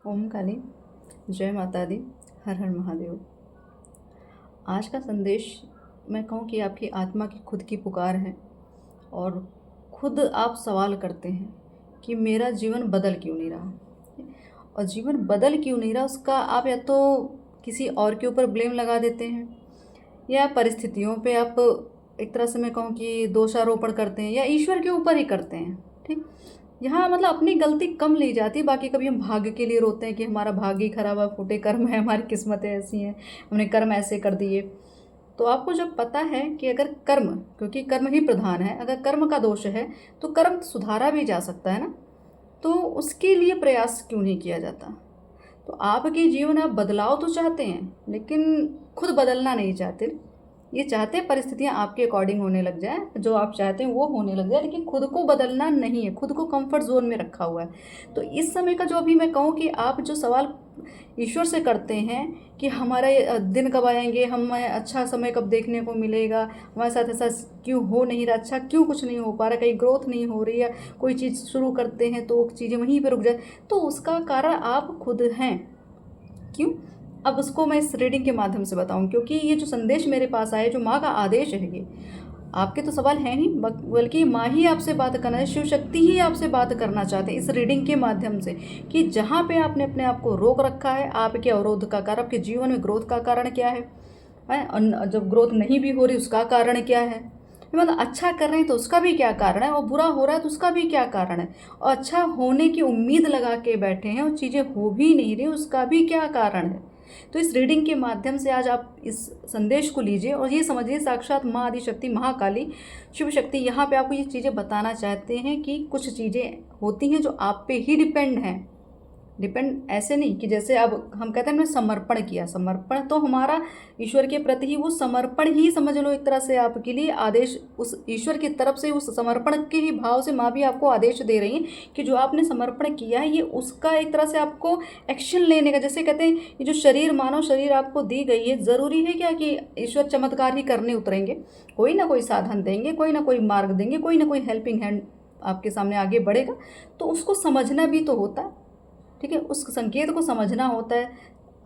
ओम काली, जय माता दी, हर हर महादेव। आज का संदेश मैं कहूँ कि आपकी आत्मा की खुद की पुकार है और खुद आप सवाल करते हैं कि मेरा जीवन बदल क्यों नहीं रहा। और जीवन बदल क्यों नहीं रहा, उसका आप या तो किसी और के ऊपर ब्लेम लगा देते हैं या परिस्थितियों पे आप एक तरह से मैं कहूँ कि दोषारोपण करते हैं या ईश्वर के ऊपर ही करते हैं। ठीक, यहाँ मतलब अपनी गलती कम ली जाती है। बाकी कभी हम भाग्य के लिए रोते हैं कि हमारा भाग्य ही खराब है, फूटे कर्म है, हमारी किस्मतें ऐसी हैं, हमने कर्म ऐसे कर दिए। तो आपको जब पता है कि अगर कर्म, क्योंकि कर्म ही प्रधान है, अगर कर्म का दोष है तो कर्म सुधारा भी जा सकता है ना, तो उसके लिए प्रयास क्यों नहीं किया जाता। तो आपके जीवन आप बदलाव तो चाहते हैं लेकिन खुद बदलना नहीं चाहते। ये चाहते हैं परिस्थितियाँ आपके अकॉर्डिंग होने लग जाए, जो आप चाहते हैं वो होने लग जाए, लेकिन खुद को बदलना नहीं है, खुद को कंफर्ट जोन में रखा हुआ है। तो इस समय का जो अभी मैं कहूँ कि आप जो सवाल ईश्वर से करते हैं कि हमारे दिन कब आएंगे, हमें अच्छा समय कब देखने को मिलेगा, हमारे साथ ऐसा क्यों हो नहीं रहा, अच्छा क्यों कुछ नहीं हो पा रहा, कहीं ग्रोथ नहीं हो रही है, कोई चीज़ शुरू करते हैं तो चीज़ें वहीं पर रुक जाए, तो उसका कारण आप खुद हैं। क्यों? अब उसको मैं इस रीडिंग के माध्यम से बताऊं, क्योंकि ये जो संदेश मेरे पास आए, जो माँ का आदेश है, ये आपके तो सवाल हैं ही, बल्कि माँ ही आपसे बात करना है, शिव शक्ति ही आपसे बात करना चाहते हैं इस रीडिंग के माध्यम से, कि जहाँ पे आपने अपने आप को रोक रखा है, आपके अवरोध का कारण, आपके जीवन में ग्रोथ का कारण क्या है, और जब ग्रोथ नहीं भी हो रही उसका कारण क्या है, मतलब अच्छा कर रहे हैं तो उसका भी क्या कारण है, और बुरा हो रहा है तो उसका भी क्या कारण है, और अच्छा होने की उम्मीद लगा के बैठे हैं और चीज़ें हो भी नहीं रही उसका भी क्या कारण है। तो इस रीडिंग के माध्यम से आज आप इस संदेश को लीजिए और ये समझिए, साक्षात माँ आदिशक्ति, महाकाली, शिव शक्ति यहाँ पे आपको ये चीज़ें बताना चाहते हैं कि कुछ चीज़ें होती हैं जो आप पे ही डिपेंड हैं। डिपेंड ऐसे नहीं कि जैसे अब हम कहते हैं हमने समर्पण किया, समर्पण तो हमारा ईश्वर के प्रति ही, वो समर्पण ही समझ लो एक तरह से आपके लिए आदेश, उस ईश्वर की तरफ से उस समर्पण के ही भाव से माँ भी आपको आदेश दे रही हैं कि जो आपने समर्पण किया है ये उसका एक तरह से आपको एक्शन लेने का, जैसे कहते हैं ये जो शरीर, मानव शरीर आपको दी गई है, ज़रूरी है क्या कि ईश्वर चमत्कार ही करने उतरेंगे, कोई ना कोई साधन देंगे, कोई ना कोई मार्ग देंगे, कोई ना कोई हेल्पिंग हैंड आपके सामने आगे बढ़ेगा, तो उसको समझना भी तो होता है। ठीक है, उस संकेत को समझना होता है।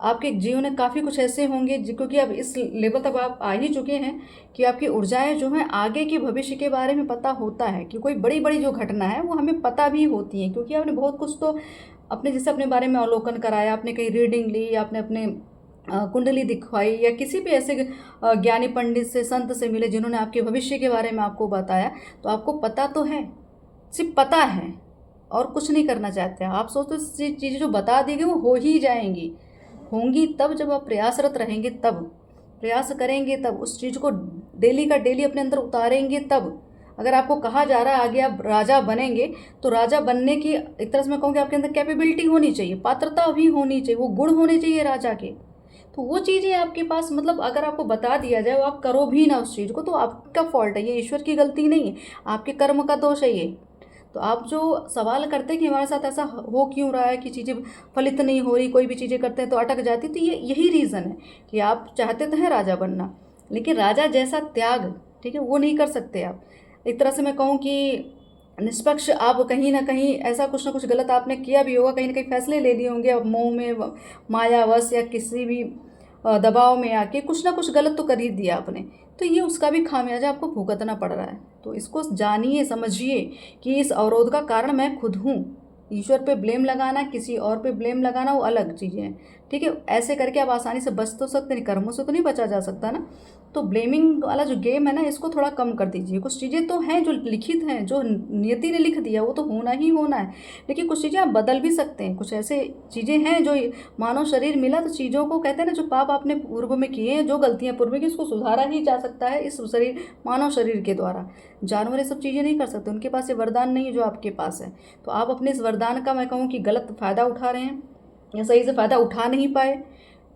आपके जीवन में काफ़ी कुछ ऐसे होंगे क्योंकि अब इस लेवल तक आप आ ही चुके हैं कि आपकी ऊर्जाएं जो हैं आगे के भविष्य के बारे में पता होता है, कि कोई बड़ी बड़ी जो घटना है वो हमें पता भी होती है, क्योंकि आपने बहुत कुछ तो अपने जैसे अपने बारे में अवलोकन कराया, आपने कहीं रीडिंग ली, आपने अपने कुंडली दिखवाई, या किसी भी ऐसे ज्ञानी पंडित से, संत से मिले जिन्होंने आपके भविष्य के बारे में आपको बताया, तो आपको पता तो है, सिर्फ पता है और कुछ नहीं करना चाहते आप। सोचते चीज़ें जो बता दी गई वो हो ही जाएंगी, होंगी तब जब आप प्रयासरत रहेंगे, तब प्रयास करेंगे, तब उस चीज़ को डेली का डेली अपने अंदर उतारेंगे, तब। अगर आपको कहा जा रहा है आगे आप राजा बनेंगे, तो राजा बनने की एक तरह से मैं कहूँगी आपके अंदर कैपेबिलिटी होनी चाहिए, पात्रता भी होनी चाहिए, वो गुण होने चाहिए राजा के। तो वो चीज़ें आपके पास, मतलब अगर आपको बता दिया जाए वो आप करो भी ना उस चीज़ को, तो आपका फॉल्ट है, ये ईश्वर की गलती नहीं है, आपके कर्म का दोष है ये। तो आप जो सवाल करते हैं कि हमारे साथ ऐसा हो क्यों रहा है कि चीज़ें फलित नहीं हो रही, कोई भी चीज़ें करते हैं तो अटक जाती, तो ये यही रीज़न है कि आप चाहते तो हैं राजा बनना, लेकिन राजा जैसा त्याग, ठीक है, वो नहीं कर सकते आप। एक तरह से मैं कहूँ कि निष्पक्ष आप कहीं ना कहीं ऐसा कुछ ना कुछ गलत आपने किया भी होगा, कहीं ना कहीं फैसले ले लिए होंगे, अब मोह में, मायावश, या किसी भी दबाव में आके कुछ ना कुछ गलत तो कर ही दिया आपने, तो ये उसका भी खामियाजा आपको भुगतना पड़ रहा है। तो इसको जानिए, समझिए कि इस अवरोध का कारण मैं खुद हूँ। ईश्वर पे ब्लेम लगाना, किसी और पे ब्लेम लगाना, वो अलग चीज़ें हैं। ठीक है, ऐसे करके आप आसानी से बच तो सकते नहीं, कर्मों से तो नहीं बचा जा सकता ना। तो ब्लेमिंग वाला जो गेम है ना, इसको थोड़ा कम कर दीजिए। कुछ चीज़ें तो हैं जो लिखित हैं, जो नियति ने लिख दिया वो तो होना ही होना है, लेकिन कुछ चीज़ें आप बदल भी सकते हैं। कुछ ऐसे चीज़ें हैं जो मानव शरीर मिला, तो चीज़ों को कहते हैं ना, जो पाप आपने पूर्व में किए हैं, जो गलतियाँ पूर्व की, उसको सुधारा ही जा सकता है इस शरीर, मानव शरीर के द्वारा। जानवर ये सब चीज़ें नहीं कर सकते, उनके पास ये वरदान नहीं है जो आपके पास है। तो आप अपने इस वरदान का मैं कहूँ कि गलत फ़ायदा उठा रहे हैं या सही से फ़ायदा उठा नहीं पाए,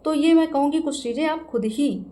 तो ये मैं कहूँ कि कुछ चीज़ें आप खुद ही,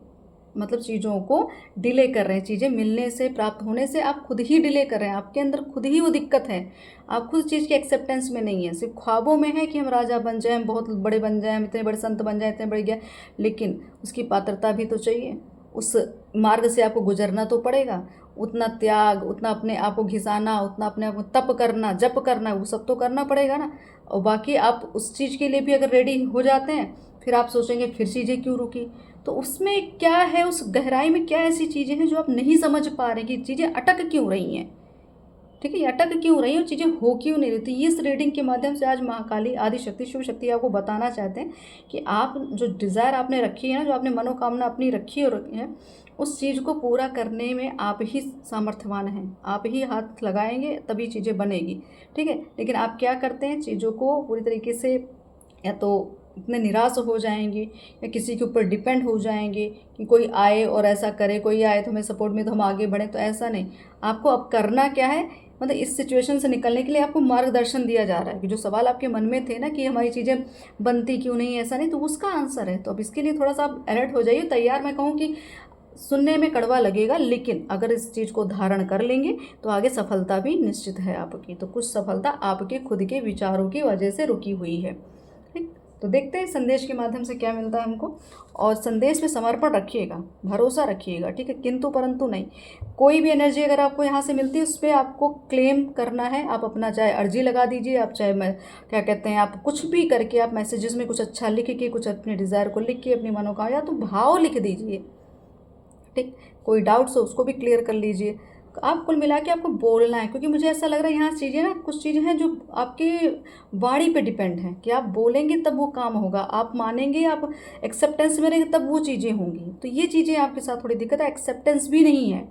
मतलब चीज़ों को डिले कर रहे हैं, चीज़ें मिलने से, प्राप्त होने से आप खुद ही डिले कर रहे हैं, आपके अंदर खुद ही वो दिक्कत है। आप खुद चीज़ की एक्सेप्टेंस में नहीं है, सिर्फ ख्वाबों में है कि हम राजा बन जाएं, हम बहुत बड़े बन जाएं, हम इतने बड़े संत बन जाएं, इतने बड़े ज्ञान, लेकिन उसकी पात्रता भी तो चाहिए, उस मार्ग से आपको गुजरना तो पड़ेगा, उतना त्याग, उतना अपने आप को घिसाना, उतना अपने आप को तप करना, जप करना, वो सब तो करना पड़ेगा ना। और बाकी आप उस चीज़ के लिए भी अगर रेडी हो जाते हैं, फिर आप सोचेंगे फिर चीज़ें क्यों रुकी। तो उसमें क्या है, उस गहराई में क्या ऐसी चीज़ें हैं जो आप नहीं समझ पा रहे कि चीज़ें अटक क्यों रही हैं। ठीक है, ये अटक क्यों रही है और चीज़ें हो क्यों नहीं रही। तो इस रीडिंग के माध्यम से आज महाकाली आदि शक्ति शिव शक्ति आपको बताना चाहते हैं कि आप जो डिज़ायर आपने रखी है ना, जो आपने मनोकामना अपनी रखी है, उस चीज़ को पूरा करने में आप ही सामर्थ्यवान हैं। आप ही हाथ लगाएंगे तभी चीज़ें बनेगी। ठीक है, लेकिन आप क्या करते हैं, चीज़ों को पूरी तरीके से या तो इतने निराश हो जाएंगे या किसी के ऊपर डिपेंड हो जाएंगे कि कोई आए और ऐसा करे, कोई आए तो हमें सपोर्ट में तो हम आगे बढ़ें। तो ऐसा नहीं, आपको अब करना क्या है, मतलब इस सिचुएशन से निकलने के लिए आपको मार्गदर्शन दिया जा रहा है कि जो सवाल आपके मन में थे ना कि हमारी चीज़ें बनती क्यों नहीं, ऐसा नहीं, तो उसका आंसर है। तो अब इसके लिए थोड़ा सा आप अलर्ट हो जाइए, तैयार। मैं कहूँ कि सुनने में कड़वा लगेगा, लेकिन अगर इस चीज़ को धारण कर लेंगे तो आगे सफलता भी निश्चित है आपकी। तो कुछ सफलता आपके खुद के विचारों की वजह से रुकी हुई है। ठीक, तो देखते हैं संदेश के माध्यम से क्या मिलता है हमको। और संदेश में समर्पण रखिएगा, भरोसा रखिएगा। ठीक है, किंतु परंतु नहीं। कोई भी एनर्जी अगर आपको यहाँ से मिलती है उस पर आपको क्लेम करना है। आप अपना चाहे अर्जी लगा दीजिए, आप चाहे मैं क्या कहते हैं, आप कुछ भी करके आप मैसेजेस में कुछ अच्छा लिख के, कुछ अपने डिज़ायर को लिख के, अपनी मनोकामना या तो भाव लिख दीजिए। ठीक, कोई डाउट्स हो उसको भी क्लियर कर लीजिए। आप कुल मिला के आपको बोलना है, क्योंकि मुझे ऐसा लग रहा है यहाँ चीज़ें ना, कुछ चीज़ें हैं जो आपके वाणी पे डिपेंड हैं कि आप बोलेंगे तब वो काम होगा, आप मानेंगे, आप एक्सेप्टेंस में रहेंगे तब वो चीज़ें होंगी। तो ये चीज़ें आपके साथ थोड़ी दिक्कत है, एक्सेप्टेंस भी नहीं है।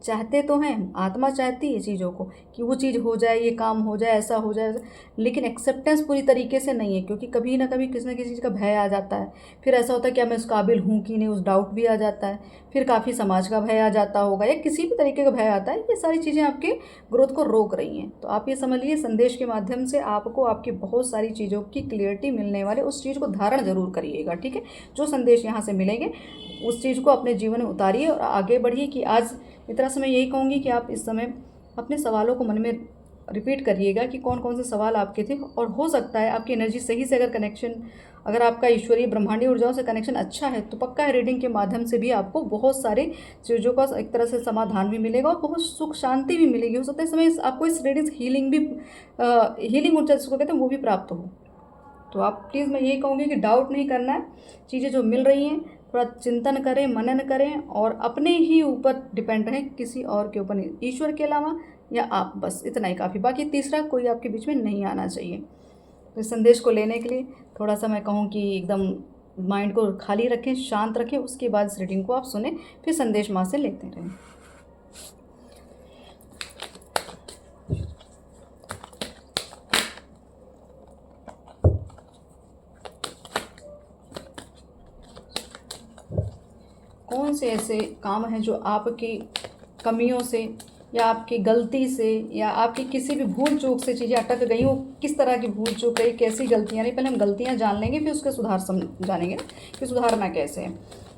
चाहते तो हैं, आत्मा चाहती है चीज़ों को कि वो चीज़ हो जाए, ये काम हो जाए, ऐसा हो जाए, लेकिन एक्सेप्टेंस पूरी तरीके से नहीं है, क्योंकि कभी ना कभी किसी न किसी चीज़ का भय आ जाता है। फिर ऐसा होता है क्या मैं उस काबिल हूँ कि नहीं, उस डाउट भी आ जाता है। फिर काफ़ी समाज का भय आ जाता होगा या किसी भी तरीके का भय आता है। ये सारी चीज़ें आपके ग्रोथ को रोक रही हैं। तो आप ये समझ लीजिए, संदेश के माध्यम से आपको आपकी बहुत सारी चीज़ों की क्लियरिटी मिलने वाले, उस चीज़ को धारण जरूर करिएगा। ठीक है, जो संदेश यहाँ से मिलेंगे उस चीज़ को अपने जीवन में उतारिए और आगे बढ़िए। कि आज इतना समय यही कहूँगी कि आप इस समय अपने सवालों को मन में रिपीट करिएगा कि कौन कौन से सवाल आपके थे। और हो सकता है आपकी एनर्जी सही से, अगर कनेक्शन, अगर आपका ईश्वरीय ब्रह्मांडीय ऊर्जाओं से कनेक्शन अच्छा है, तो पक्का है रीडिंग के माध्यम से भी आपको बहुत सारी चीज़ों का एक तरह से समाधान भी मिलेगा और बहुत सुख शांति भी मिलेगी। हो सकता है इस समय आपको इस रीडिंग से हीलिंग भी, हीलिंग ऊर्जा जिसको कहते हैं, वो भी प्राप्त हो। तो आप प्लीज़, मैं यही कहूँगी कि डाउट नहीं करना है। चीज़ें जो मिल रही हैं थोड़ा चिंतन करें, मनन करें और अपने ही ऊपर डिपेंड रहें, किसी और के ऊपर नहीं, ईश्वर के अलावा या आप, बस इतना ही काफ़ी। बाकी तीसरा कोई आपके बीच में नहीं आना चाहिए। तो इस संदेश को लेने के लिए थोड़ा सा मैं कहूँ कि एकदम माइंड को खाली रखें, शांत रखें, उसके बाद इस रीडिंग को आप सुने, फिर संदेश माँ से लेते रहें। कौन से ऐसे काम हैं जो आपकी कमियों से या आपकी गलती से या आपकी किसी भी भूल चूक से चीज़ें अटक गई, वो किस तरह की भूल चूक रही, कैसी गलतियाँ नहीं, पहले हम गलतियाँ जान लेंगे, फिर उसके सुधार जानेंगे कि सुधारना कैसे है।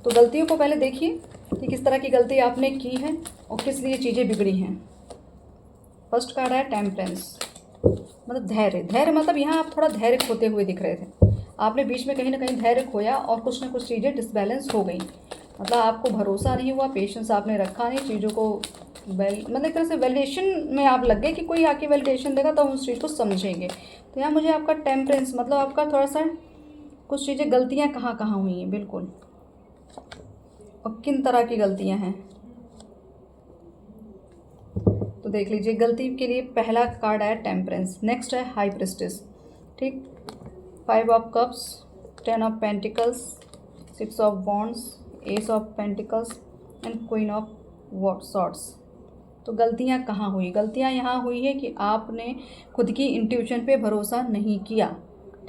तो गलतियों को पहले देखिए कि किस तरह की गलती आपने की है और किस लिए चीज़ें बिगड़ी हैं। फर्स्ट कार्ड है टेम्परेंस, मतलब धैर्य। धैर्य मतलब यहाँ आप थोड़ा धैर्य खोते हुए दिख रहे थे, आपने बीच में कहीं ना कहीं धैर्य खोया और कुछ ना कुछ चीज़ें डिसबैलेंस हो गई। मतलब आपको भरोसा नहीं हुआ, पेशेंस आपने रखा नहीं, चीज़ों को मतलब एक तरह से वैलिडेशन में आप लग गए कि कोई आके वैलिडेशन देगा तो हम उस चीज़ को समझेंगे। तो यहाँ मुझे आपका टेम्परेंस मतलब आपका थोड़ा सा कुछ चीज़ें, गलतियाँ कहाँ कहाँ हुई हैं बिल्कुल, और किन तरह की गलतियाँ हैं। तो देख लीजिए, गलती के लिए पहला कार्ड है टेम्परेंस, नेक्स्ट है हाई प्रिस्टेस। ठीक, 5 of cups, 10 of pentacles, 6 of wands, S of pentacles and queen of swords. तो गलतियाँ कहाँ हुई? गलतियाँ यहाँ हुई है कि आपने खुद की इंट्यूशन पे भरोसा नहीं किया।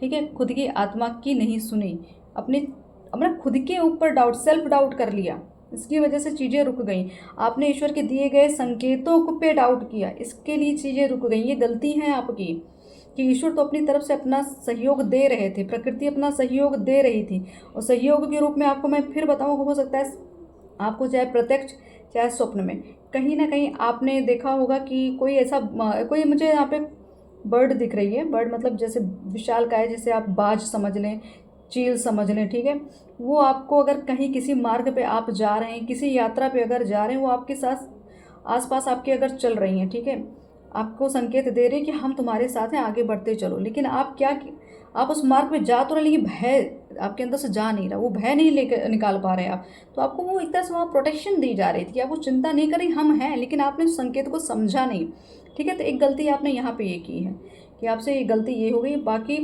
ठीक है, खुद की आत्मा की नहीं सुनी, अपने खुद के ऊपर डाउट, सेल्फ डाउट कर लिया, इसकी वजह से चीज़ें रुक गई। आपने ईश्वर के दिए गए संकेतों को पे डाउट किया, इसके लिए चीज़ें रुक गई। ये गलती है आपकी कि ईश्वर तो अपनी तरफ से अपना सहयोग दे रहे थे, प्रकृति अपना सहयोग दे रही थी, और सहयोग के रूप में आपको मैं फिर बताऊँ, हो सकता है आपको चाहे प्रत्यक्ष चाहे स्वप्न में कहीं ना कहीं आपने देखा होगा कि कोई ऐसा, कोई मुझे यहाँ पे बर्ड दिख रही है। बर्ड मतलब जैसे विशालकाय, जैसे आप बाज समझ लें, चील समझ लें। ठीक है, वो आपको अगर कहीं किसी मार्ग पे आप जा रहे हैं, किसी यात्रा पे अगर जा रहे हैं, वो आपके साथ आसपास आपके अगर चल रही हैं, ठीक है, आपको संकेत दे रही है कि हम तुम्हारे साथ हैं, आगे बढ़ते चलो, लेकिन आप उस मार्ग पे जा तो रहे, लेकिन भय आपके अंदर से जा नहीं रहा, वो भय नहीं लेकर निकाल पा रहे आप। तो आपको वो एक तरह से वहाँ प्रोटेक्शन दी जा रही थी कि आपको चिंता नहीं करें, हम हैं, लेकिन आपने उस संकेत को समझा नहीं, ठीक है। तो एक गलती आपने यहाँ पे ये की है कि आपसे ये गलती ये हो गई। बाकी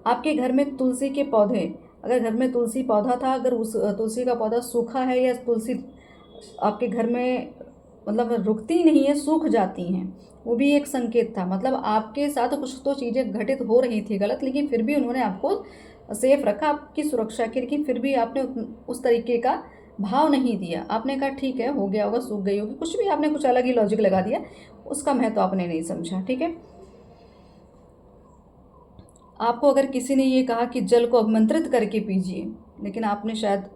आपके घर में तुलसी के पौधे, अगर घर में तुलसी पौधा था, अगर उस तुलसी का पौधा सूखा है या तुलसी आपके घर में मतलब रुकती नहीं है, सूख जाती हैं, वो भी एक संकेत था। मतलब आपके साथ कुछ तो चीज़ें घटित हो रही थी गलत, लेकिन फिर भी उन्होंने आपको सेफ रखा आपकी सुरक्षा के, लेकिन फिर भी आपने उस तरीके का भाव नहीं दिया। आपने कहा ठीक है, हो गया होगा, सूख गई होगी, कुछ भी आपने कुछ अलग ही लॉजिक लगा दिया, उसका महत्व आपने नहीं समझा, ठीक है। आपको अगर किसी ने ये कहा कि जल को आमंत्रित करके पीजिए, लेकिन आपने शायद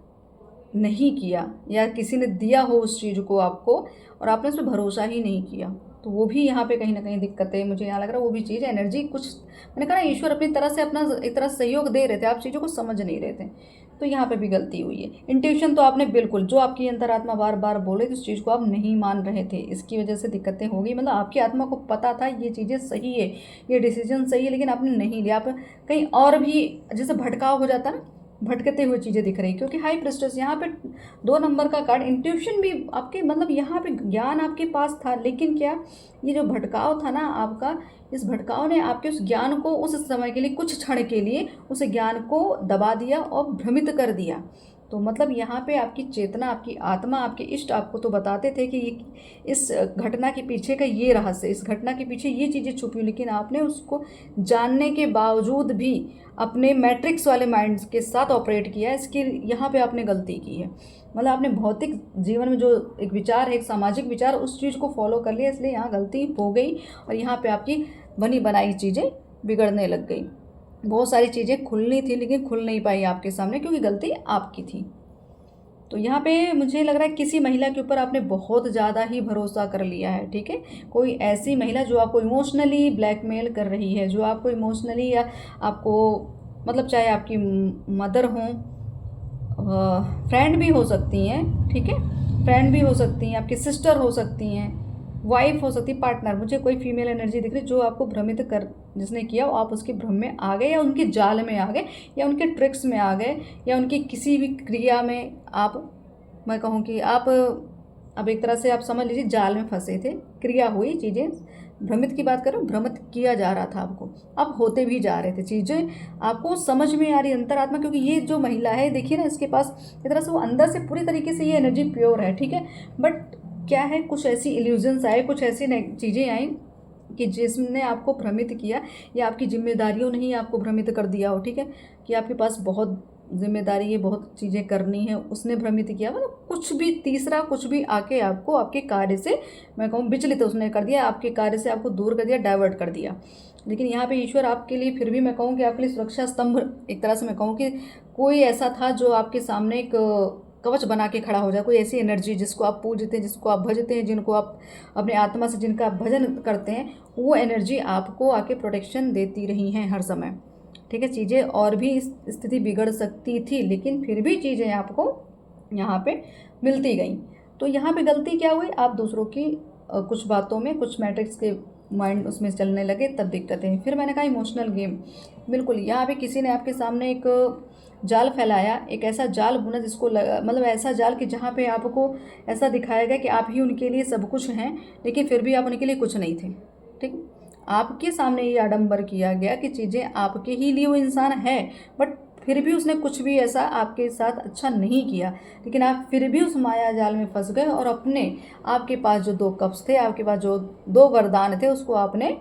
नहीं किया, या किसी ने दिया हो उस चीज़ को आपको और आपने उस पर भरोसा ही नहीं किया, तो वो भी यहाँ पे कहीं ना कहीं दिक्कतें मुझे यहाँ लग रहा है। वो भी चीज़ एनर्जी कुछ, मैंने कहा ना, ईश्वर अपनी तरह से अपना एक तरह से सहयोग दे रहे थे, आप चीज़ों को समझ नहीं रहे थे, तो यहाँ पे भी गलती हुई है। इंट्यूशन तो आपने बिल्कुल, जो आपकी अंतरात्मा बार बार बोले थी उस चीज़ को आप नहीं मान रहे थे, इसकी वजह से दिक्कतें हो गई। मतलब आपकी आत्मा को पता था ये चीज़ें सही है, ये डिसीजन सही है, लेकिन आपने नहीं लिया, आप कहीं और भी जैसे भटकाव हो जाता ना, भटकते हुए चीज़ें दिख रही, क्योंकि हाई प्रेस्टेस यहाँ पे 2 नंबर का कार्ड, इंट्यूशन भी आपके, मतलब यहाँ पे ज्ञान आपके पास था, लेकिन क्या ये जो भटकाव था ना आपका, इस भटकाव ने आपके उस ज्ञान को उस समय के लिए, कुछ क्षण के लिए उस ज्ञान को दबा दिया और भ्रमित कर दिया। तो मतलब यहाँ पे आपकी चेतना, आपकी आत्मा, आपके इष्ट आपको तो बताते थे कि इस घटना के पीछे का ये रहस्य, इस घटना के पीछे ये चीज़ें छुपी हुई, लेकिन आपने उसको जानने के बावजूद भी अपने मैट्रिक्स वाले माइंड के साथ ऑपरेट किया। इसकी यहाँ पे आपने गलती की है। मतलब आपने भौतिक जीवन में जो एक विचार है, एक सामाजिक विचार, उस चीज़ को फॉलो कर लिया, इसलिए यहाँ गलती हो गई और यहाँ पे आपकी बनी बनाई चीज़ें बिगड़ने लग गई। बहुत सारी चीज़ें खुलनी थी लेकिन खुल नहीं पाई आपके सामने, क्योंकि गलती आपकी थी। तो यहाँ पे मुझे लग रहा है किसी महिला के ऊपर आपने बहुत ज़्यादा ही भरोसा कर लिया है, ठीक है। कोई ऐसी महिला जो आपको इमोशनली ब्लैकमेल कर रही है, जो आपको इमोशनली, या आपको मतलब चाहे आपकी मदर हों, फ्रेंड भी हो सकती हैं, ठीक है, फ्रेंड भी हो सकती हैं, आपकी सिस्टर हो सकती हैं, वाइफ हो सकती, पार्टनर, मुझे कोई फीमेल एनर्जी दिख रही जो आपको भ्रमित कर, जिसने किया वो आप उसके भ्रम में आ गए, या उनके जाल में आ गए, या उनके ट्रिक्स में आ गए, या उनकी किसी भी क्रिया में आप, मैं कहूँ कि आप अब एक तरह से आप समझ लीजिए जाल में फंसे थे, क्रिया हुई, चीज़ें, भ्रमित की बात करो, भ्रमित किया जा रहा था आपको, अब होते भी जा रहे थे चीज़ें, आपको समझ में आ रही अंतरात्मा। क्योंकि ये जो महिला है, देखिए ना, इसके पास एक तरह से वो अंदर से पूरी तरीके से ये एनर्जी प्योर है, ठीक है, बट क्या है, कुछ ऐसी इल्यूजन्स आए, कुछ ऐसी चीज़ें आई कि जिसने आपको भ्रमित किया, या आपकी जिम्मेदारियों ने ही आपको भ्रमित कर दिया हो, ठीक है, कि आपके पास बहुत जिम्मेदारी है, बहुत चीज़ें करनी है, उसने भ्रमित किया। मतलब कुछ भी तीसरा कुछ भी आके आपको आपके कार्य से, मैं कहूँ, विचलित उसने कर दिया, आपके कार्य से आपको दूर कर दिया, डाइवर्ट कर दिया। लेकिन यहाँ पे ईश्वर आपके लिए, फिर भी मैं कहूँ कि आपके लिए सुरक्षा स्तंभ, एक तरह से मैं कहूँ कि कोई ऐसा था जो आपके सामने एक कवच बना के खड़ा हो जाए, कोई ऐसी एनर्जी जिसको आप पूजते हैं, जिसको आप भजते हैं, जिनको आप अपने आत्मा से, जिनका आप भजन करते हैं, वो एनर्जी आपको आके प्रोटेक्शन देती रही हैं हर समय, ठीक है। चीज़ें और भी स्थिति बिगड़ सकती थी, लेकिन फिर भी चीज़ें आपको यहाँ पे मिलती गई। तो यहाँ पे गलती क्या हुई, आप दूसरों की कुछ बातों में, कुछ मैट्रिक्स के माइंड उसमें चलने लगे, तब दिक्कतें। फिर मैंने कहा इमोशनल गेम, बिल्कुल यहाँ पे किसी ने आपके सामने एक जाल फैलाया, एक ऐसा जाल बुना जिसको मतलब ऐसा जाल कि जहाँ पे आपको ऐसा दिखाया गया कि आप ही उनके लिए सब कुछ हैं, लेकिन फिर भी आप उनके लिए कुछ नहीं थे, ठीक। आपके सामने ये आडंबर किया गया कि चीज़ें आपके ही लिए वो इंसान है, बट फिर भी उसने कुछ भी ऐसा आपके साथ अच्छा नहीं किया, लेकिन आप फिर भी उस माया जाल में फंस गए और अपने, आपके पास जो 2 कप्स थे, आपके पास जो 2 वरदान थे, उसको आपने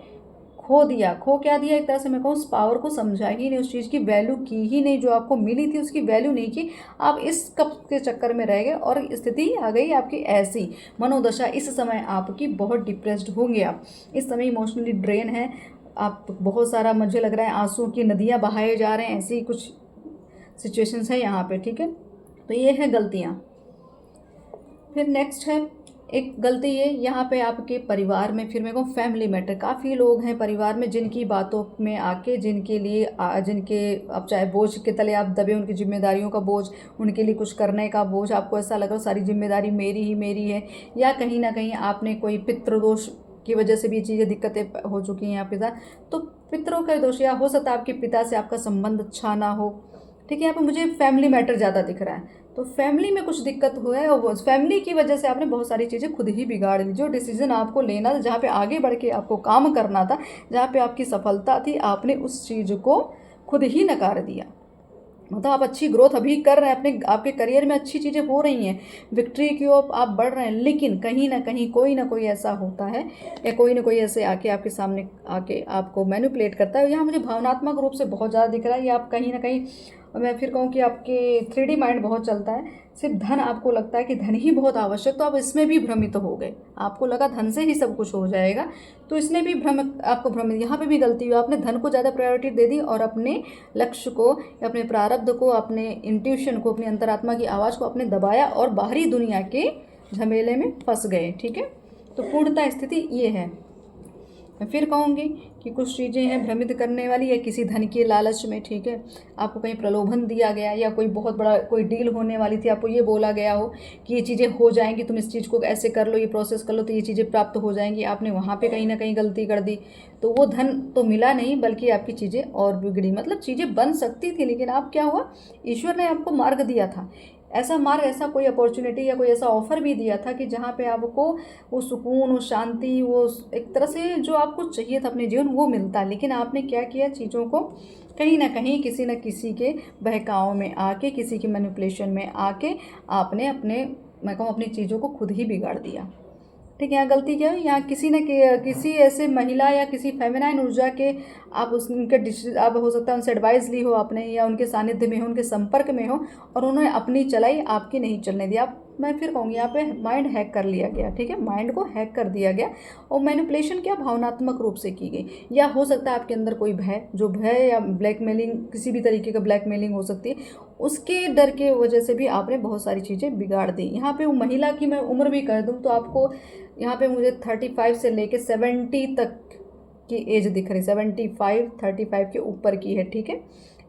खो दिया। खो क्या दिया, एक तरह से मैं कहूँ उस पावर को समझा ही नहीं, उस चीज़ की वैल्यू की ही नहीं, जो आपको मिली थी उसकी वैल्यू नहीं की। आप इस कप के चक्कर में रह गए और स्थिति आ गई आपकी ऐसी, मनोदशा इस समय आपकी बहुत डिप्रेस्ड होंगे आप इस समय, इमोशनली ड्रेन है आप, बहुत सारा मुझे लग रहा है आंसू की नदियाँ बहाए जा रहे हैं, ऐसी कुछ सिचुएशंस है यहाँ पे, ठीक है। तो ये है गलतियाँ। फिर नेक्स्ट है एक गलती ये यहाँ पे आपके परिवार में, फिर मेरे को फैमिली मैटर, काफ़ी लोग हैं परिवार में जिनकी बातों में आके, जिनके लिए जिनके अब चाहे बोझ के तले आप दबे, उनकी जिम्मेदारियों का बोझ, उनके लिए कुछ करने का बोझ, आपको ऐसा लग रहा है सारी जिम्मेदारी मेरी है, या कहीं ना कहीं आपने कोई पितृदोष की वजह से भी चीज़ें दिक्कतें हो चुकी हैं आपके साथ। तो पितरों का दोष, या हो सकता है आपके पिता से आपका संबंध अच्छा ना हो, ठीक है। यहाँ पे मुझे फैमिली मैटर ज़्यादा दिख रहा है, तो फैमिली में कुछ दिक्कत हुआ है और फैमिली की वजह से आपने बहुत सारी चीज़ें खुद ही बिगाड़ ली। जो डिसीजन आपको लेना था, जहाँ पे आगे बढ़ के आपको काम करना था, जहाँ पे आपकी सफलता थी, आपने उस चीज़ को खुद ही नकार दिया। मतलब आप अच्छी ग्रोथ अभी कर रहे हैं, अपने आपके करियर में अच्छी चीज़ें हो रही हैं, विक्ट्री की ओर आप बढ़ रहे हैं, लेकिन कहीं ना कहीं कोई ना कोई ऐसा होता है, या कोई ना कोई ऐसे आके आपके सामने आके आपको मैनिपुलेट करता है। यहाँ मुझे भावनात्मक रूप से बहुत ज़्यादा दिख रहा है, या आप कहीं ना कहीं, मैं फिर कहूँ कि आपके 3D माइंड बहुत चलता है। सिर्फ धन, आपको लगता है कि धन ही बहुत आवश्यक, तो आप इसमें भी भ्रमित हो गए, आपको लगा धन से ही सब कुछ हो जाएगा, तो इसने भी आपको भ्रमित, यहाँ पे भी गलती हुई, आपने धन को ज़्यादा प्रायोरिटी दे दी और अपने लक्ष्य को, अपने प्रारब्ध को, अपने इंट्यूशन को, अपनी अंतरात्मा की आवाज़ को आपने दबाया और बाहरी दुनिया के झमेले में फंस गए, ठीक है। तो पूर्णतः स्थिति ये है। मैं फिर कहूँगी कि कुछ चीज़ें हैं भ्रमित करने वाली, या किसी धन के लालच में, ठीक है, आपको कहीं प्रलोभन दिया गया, या कोई बहुत बड़ा कोई डील होने वाली थी, आपको ये बोला गया हो कि ये चीज़ें हो जाएंगी, तुम इस चीज़ को ऐसे कर लो, ये प्रोसेस कर लो, तो ये चीज़ें प्राप्त हो जाएंगी, आपने वहाँ पे कहीं ना कहीं गलती कर दी, तो वो धन तो मिला नहीं, बल्कि आपकी चीज़ें और बिगड़ी। मतलब चीज़ें बन सकती थी, लेकिन आप क्या हुआ, ईश्वर ने आपको मार्ग दिया था, ऐसा मार्ग, ऐसा कोई अपॉर्चुनिटी या कोई ऐसा ऑफर भी दिया था कि जहाँ पे आपको वो सुकून, वो शांति, वो एक तरह से जो आपको चाहिए था अपने जीवन, वो मिलता। लेकिन आपने क्या किया, चीज़ों को कहीं ना कहीं किसी न किसी के बहकाव में आके, किसी के मैनिपुलेशन में आके आपने अपने, मैं कहूँ, अपनी चीज़ों को खुद ही बिगाड़ दिया, ठीक है। यहाँ गलती क्या है, यहाँ किसी ऐसे महिला या किसी फेमिनाइन ऊर्जा के आप उनके आप हो सकता है उनसे एडवाइस ली हो आपने, या उनके सानिध्य में हो, उनके संपर्क में हो, और उन्होंने अपनी चलाई, आपकी नहीं चलने दी। आप, मैं फिर कहूँगी, यहाँ पे माइंड हैक कर लिया गया, ठीक है, माइंड को हैक कर दिया गया, और मैनिपुलेशन क्या भावनात्मक रूप से की गई। या हो सकता है आपके अंदर कोई भय, जो भय या ब्लैकमेलिंग, किसी भी तरीके का ब्लैकमेलिंग हो सकती है, उसके डर के वजह से भी आपने बहुत सारी चीज़ें बिगाड़ दी। यहाँ पे वो महिला की मैं उम्र भी कह दूँ तो आपको यहाँ पे मुझे 35 से लेके 70 तक की एज दिख रही, 75, 35 के ऊपर की है, ठीक है,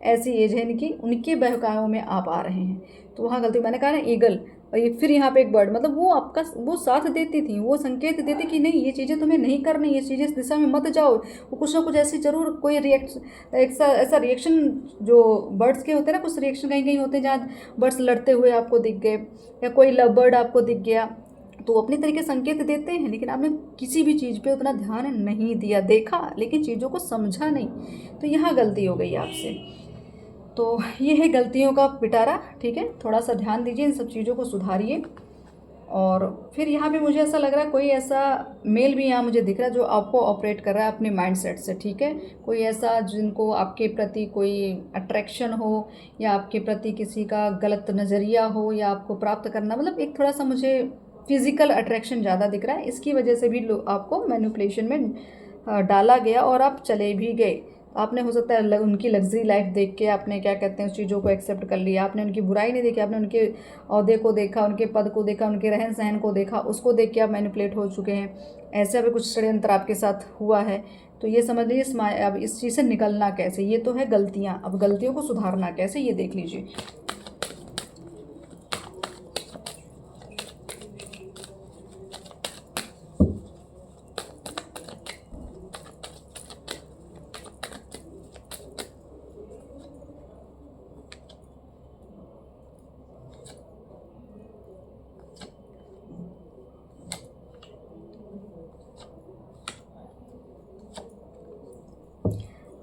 ऐसी एज है इनकी, उनके बहकावों में आप आ रहे हैं। तो वहाँ गलती, मैंने कहा ना ईगल, और ये फिर यहाँ पे एक बर्ड, मतलब वो आपका वो साथ देती थी, वो संकेत देती कि नहीं, ये चीज़ें तुम्हें नहीं करनी, ये चीज़ें इस दिशा में मत जाओ। वो कुछ ना कुछ ऐसी जरूर कोई ऐसा रिएक्शन, जो बर्ड्स के होते हैं ना, कुछ रिएक्शन कहीं कहीं होते हैं जहाँ बर्ड्स लड़ते हुए आपको दिख गए, या कोई लव बर्ड आपको दिख गया, तो अपनी तरीके संकेत देते हैं, लेकिन आपने किसी भी चीज़ पे उतना ध्यान नहीं दिया, देखा लेकिन चीज़ों को समझा नहीं, तो यहाँ गलती हो गई आपसे। तो ये है गलतियों का पिटारा, ठीक है, थोड़ा सा ध्यान दीजिए, इन सब चीज़ों को सुधारिए। और फिर यहाँ पे मुझे ऐसा लग रहा है कोई ऐसा मेल भी यहाँ मुझे दिख रहा है जो आपको ऑपरेट कर रहा है अपने माइंडसेट से, ठीक है, कोई ऐसा जिनको आपके प्रति कोई अट्रैक्शन हो, या आपके प्रति किसी का गलत नज़रिया हो, या आपको प्राप्त करना, मतलब एक थोड़ा सा मुझे फिजिकल अट्रैक्शन ज़्यादा दिख रहा है, इसकी वजह से भी आपको मैनिपुलेशन में डाला गया और आप चले भी गए। आपने हो सकता है उनकी लग्जरी लाइफ देख के आपने क्या कहते हैं उस चीज़ों को एक्सेप्ट कर लिया, आपने उनकी बुराई नहीं देखी, आपने उनके ओहदे को देखा, उनके पद को देखा, उनके रहन सहन को देखा, उसको देख के आप मैनिपुलेट हो चुके हैं। ऐसा भी कुछ षड्यंत्र आपके साथ हुआ है, तो ये समझ लीजिए अब इस चीज़ से निकलना कैसे, ये तो है गलतियाँ, अब गलतियों को सुधारना कैसे, ये देख लीजिए।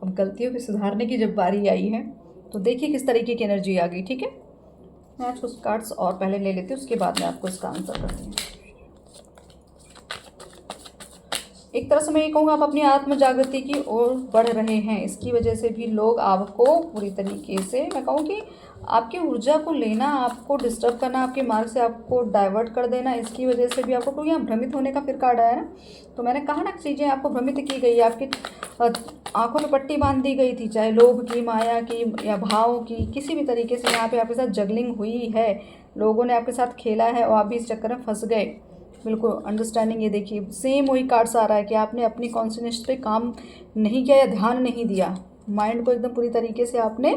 अब गलतियों को सुधारने की जब बारी आई है, तो देखिए किस तरीके की एनर्जी आ गई, ठीक है। मैं आज कुछ कार्ड्स और पहले ले लेती हूँ, उसके बाद में आपको इसका आंसर करती हूँ। एक तरह से मैं ये कहूँगा आप अपनी आत्म जागृति की ओर बढ़ रहे हैं, इसकी वजह से भी लोग आपको पूरी तरीके से, मैं कहूँ कि आपकी ऊर्जा को लेना, आपको डिस्टर्ब करना, आपके मार्ग से आपको डाइवर्ट कर देना, इसकी वजह से भी आपको, क्योंकि यहाँ भ्रमित होने का फिर कार्ड आया ना, तो मैंने कहा ना चीज़ें आपको भ्रमित की गई, आपकी आंखों में पट्टी बांध दी गई थी, चाहे लोभ की, माया की, या भाव की, किसी भी तरीके से यहाँ पे आपके साथ जगलिंग हुई है, लोगों ने आपके साथ खेला है और आप भी इस चक्कर में फंस गए, बिल्कुल अंडरस्टैंडिंग। ये देखिए सेम वही कार्ड्स आ रहा है कि आपने अपनी कॉन्संट्रेशन पे काम नहीं किया या ध्यान नहीं दिया, माइंड को एकदम पूरी तरीके से आपने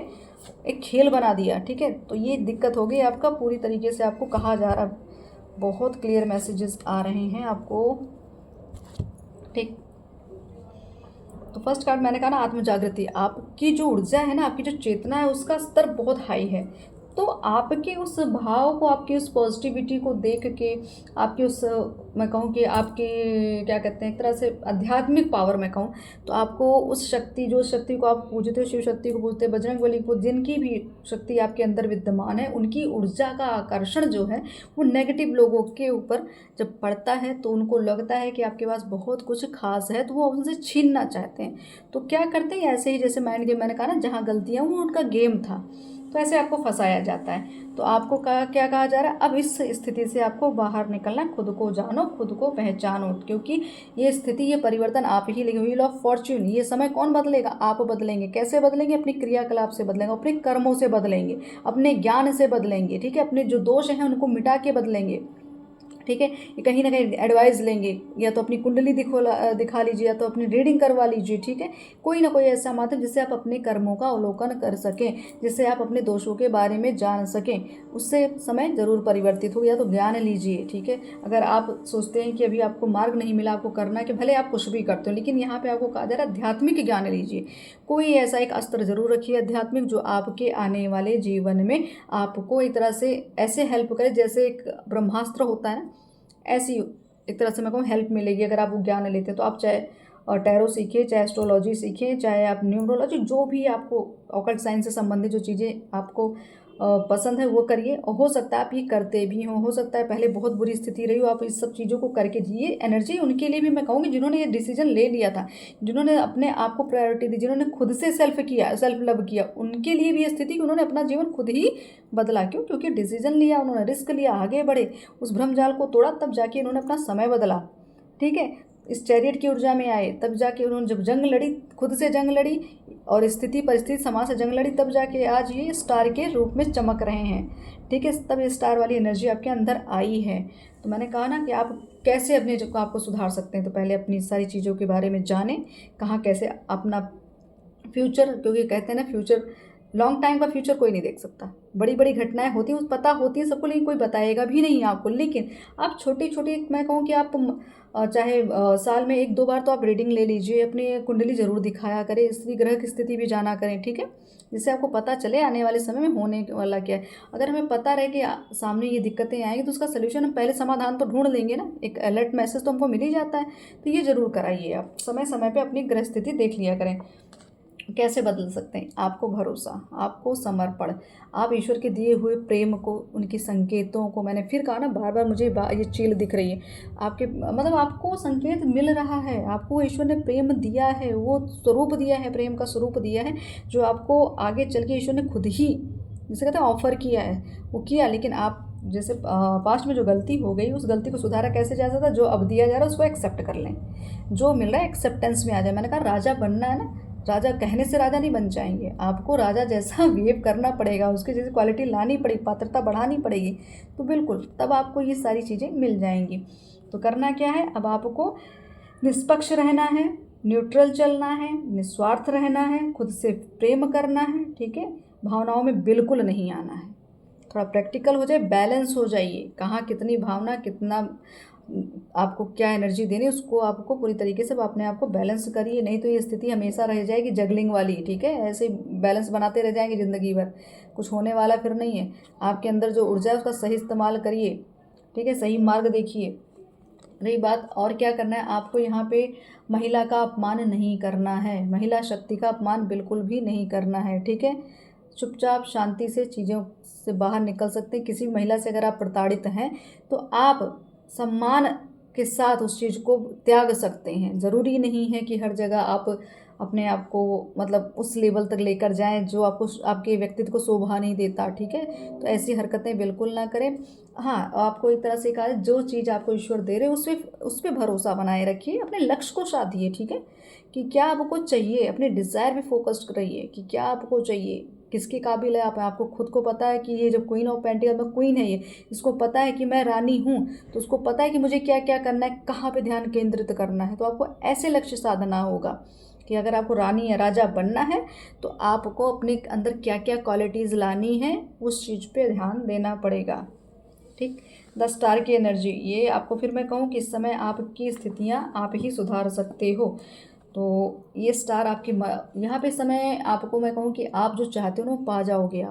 एक खेल बना दिया, ठीक है। तो ये दिक्कत हो गई आपका, पूरी तरीके से आपको कहा जा रहा है, बहुत क्लियर मैसेजेस आ रहे हैं आपको, ठीक। तो फर्स्ट कार्ड मैंने कहा ना, आत्म जागृति। आपकी जो ऊर्जा है ना, आपकी जो चेतना है, उसका स्तर बहुत हाई है। तो आपके उस भाव को, आपकी उस पॉजिटिविटी को देख के, आपकी उस, मैं कहूँ कि आपके क्या कहते हैं, एक तरह से आध्यात्मिक पावर मैं कहूँ, तो आपको उस शक्ति, जो शक्ति को आप पूजते हो, शिव शक्ति को पूजते हो, बजरंग बली को, जिनकी भी शक्ति आपके अंदर विद्यमान है, उनकी ऊर्जा का आकर्षण जो है वो नेगेटिव लोगों के ऊपर जब पड़ता है तो उनको लगता है कि आपके पास बहुत कुछ खास है, तो वो उनसे छीनना चाहते हैं। तो क्या करते हैं, ऐसे ही जैसे माइंड गेम मैंने कहा ना, जहाँ गलतियाँ वो उनका गेम था, तो ऐसे आपको फंसाया जाता है। तो आपको क्या कहा जा रहा है, अब इस स्थिति से आपको बाहर निकलना, खुद को जानो, खुद को पहचानो, क्योंकि ये स्थिति, ये परिवर्तन आप ही लेंगे। व्हील ऑफ फॉर्च्यून, ये समय कौन बदलेगा, आप बदलेंगे। कैसे बदलेंगे, अपनी क्रियाकलाप से बदलेंगे, अपने कर्मों से बदलेंगे, अपने ज्ञान से बदलेंगे, ठीक है। अपने जो दोष हैं उनको मिटा के बदलेंगे, ठीक है। ये कहीं ना कहीं एडवाइस लेंगे, या तो अपनी कुंडली दिखा लीजिए, या तो अपनी रीडिंग करवा लीजिए, ठीक है। कोई ना कोई ऐसा माध्यम जिससे आप अपने कर्मों का अवलोकन कर सकें, जिससे आप अपने दोषों के बारे में जान सकें, उससे समय जरूर परिवर्तित हो। या तो ज्ञान लीजिए, ठीक है। अगर आप सोचते हैं कि अभी आपको मार्ग नहीं मिला, आपको करना है कि भले आप कुछ भी करते हो, लेकिन यहाँ पे आपको कहा जा रहा है आध्यात्मिक ज्ञान लीजिए। कोई ऐसा एक अस्त्र जरूर रखिए आध्यात्मिक, जो आपके आने वाले जीवन में आपको एक तरह से ऐसे हेल्प करे, जैसे एक ब्रह्मास्त्र होता है ना, ऐसी एक तरह से मैं कहूँ हेल्प मिलेगी अगर आप वो ज्ञान लेते हैं। तो आप चाहे टैरो सीखिए, चाहे एस्ट्रोलॉजी सीखें, चाहे आप न्यूमरोलॉजी, जो भी आपको ऑकल्ट साइंस से संबंधित जो चीज़ें आपको पसंद है वो करिए। और हो सकता है आप ये करते भी हो सकता है पहले बहुत बुरी स्थिति रही हो, आप इस सब चीज़ों को करके जिए। एनर्जी उनके लिए भी मैं कहूँगी जिन्होंने ये डिसीजन ले लिया था, जिन्होंने अपने आप को प्रायोरिटी दी, जिन्होंने खुद से सेल्फ लव किया, उनके लिए भी ये स्थिति कि उन्होंने अपना जीवन खुद ही बदला। क्यों? क्योंकि डिसीजन लिया, उन्होंने रिस्क लिया, आगे बढ़े, उस भ्रमजाल को तोड़ा, तब जाके उन्होंने अपना समय बदला, ठीक है। इस चैरियट की ऊर्जा में आए, तब जाके उन्होंने जब जंग लड़ी, खुद से जंग लड़ी और स्थिति परिस्थिति समाज से जंग लड़ी, तब जाके आज ये स्टार के रूप में चमक रहे हैं, ठीक है। तब ये स्टार वाली एनर्जी आपके अंदर आई है। तो मैंने कहा ना कि आप कैसे अपने को आपको सुधार सकते हैं, तो पहले अपनी सारी चीज़ों के बारे में जानें, कहाँ कैसे अपना फ्यूचर, क्योंकि कहते हैं ना फ्यूचर, लॉन्ग टाइम का फ्यूचर कोई नहीं देख सकता। बड़ी बड़ी घटनाएं होती हैं, पता होती है सबको, लेकिन कोई बताएगा भी नहीं आपको। लेकिन आप छोटी छोटी, मैं कहूँ कि आप चाहे साल में 1-2 बार तो आप रीडिंग ले लीजिए, अपनी कुंडली जरूर दिखाया करें, स्त्री ग्रह की स्थिति भी जाना करें, ठीक है, जिससे आपको पता चले आने वाले समय में होने वाला क्या है। अगर हमें पता रहे कि सामने ये दिक्कतें आएंगी, तो उसका सोल्यूशन हम पहले समाधान तो ढूंढ लेंगे ना, एक अलर्ट मैसेज तो हमको मिल ही जाता है। तो ये जरूर कराइए, आप समय समय पर अपनी ग्रह स्थिति देख लिया करें। कैसे बदल सकते हैं, आपको भरोसा, आपको समर्पण, आप ईश्वर के दिए हुए प्रेम को, उनके संकेतों को, मैंने फिर कहा ना बार बार, मुझे ये चील दिख रही है आपके, मतलब आपको संकेत मिल रहा है, आपको ईश्वर ने प्रेम दिया है, वो स्वरूप दिया है, प्रेम का स्वरूप दिया है, जो आपको आगे चल के ईश्वर ने खुद ही, जिसे कहते हैं ऑफर किया है, वो किया। लेकिन आप जैसे पास्ट में जो गलती हो गई, उस गलती को सुधारा कैसे जा सकता है, जो अब दिया जा रहा है उसको एक्सेप्ट कर लें, जो मिल रहा है एक्सेप्टेंस में आ जाए। मैंने कहा राजा बनना है ना, राजा कहने से राजा नहीं बन जाएंगे, आपको राजा जैसा बिहेव करना पड़ेगा, उसकी जैसी क्वालिटी लानी पड़ेगी, पात्रता बढ़ानी पड़ेगी, तो बिल्कुल तब आपको ये सारी चीज़ें मिल जाएंगी। तो करना क्या है, अब आपको निष्पक्ष रहना है, न्यूट्रल चलना है, निस्वार्थ रहना है, खुद से प्रेम करना है, ठीक है। भावनाओं में बिल्कुल नहीं आना है, थोड़ा प्रैक्टिकल हो जाए, बैलेंस हो जाइए, कहाँ कितनी भावना, कितना आपको क्या एनर्जी देनी, उसको आपको पूरी तरीके से अपने आप को बैलेंस करिए। नहीं तो ये स्थिति हमेशा रह जाएगी जगलिंग वाली, ठीक है। ऐसे बैलेंस बनाते रह जाएंगे ज़िंदगी भर, कुछ होने वाला फिर नहीं है। आपके अंदर जो ऊर्जा है उसका सही इस्तेमाल करिए, ठीक है, सही मार्ग देखिए। रही बात और क्या करना है, आपको यहाँ पे महिला का अपमान नहीं करना है, महिला शक्ति का अपमान बिल्कुल भी नहीं करना है, ठीक है। चुपचाप शांति से चीज़ों से बाहर निकल सकते हैं। किसी भी महिला से अगर आप प्रताड़ित हैं तो आप सम्मान के साथ उस चीज़ को त्याग सकते हैं। ज़रूरी नहीं है कि हर जगह आप अपने आप को मतलब उस लेवल तक लेकर जाएं जो आपको, आपके व्यक्तित्व को शोभा नहीं देता, ठीक है। तो ऐसी हरकतें बिल्कुल ना करें। हाँ, आपको एक तरह से कहा, जो चीज़ आपको ईश्वर दे रहे उस पर भरोसा बनाए रखिए, अपने लक्ष्य को साधिए, ठीक है, कि क्या आपको चाहिए, अपने डिज़ायर पे फोकस्ड रहिए कि क्या आपको चाहिए, किसके काबिल है आप, आपको खुद को पता है कि ये जो क्वीन ऑफ पेंटिकल में क्वीन है, ये इसको पता है कि मैं रानी हूँ, तो उसको पता है कि मुझे क्या क्या करना है, कहाँ पे ध्यान केंद्रित करना है। तो आपको ऐसे लक्ष्य साधना होगा कि अगर आपको रानी या राजा बनना है तो आपको अपने अंदर क्या क्या क्वालिटीज़ लानी है, उस चीज़ पे ध्यान देना पड़ेगा। ठीक। 10 स्टार की एनर्जी, ये आपको फिर मैं कहूँ कि इस समय आपकी स्थितियाँ आप ही सुधार सकते हो। तो ये स्टार आपकी यहाँ पे समय आपको मैं कहूँ कि आप जो चाहते हो ना पा जाओगे।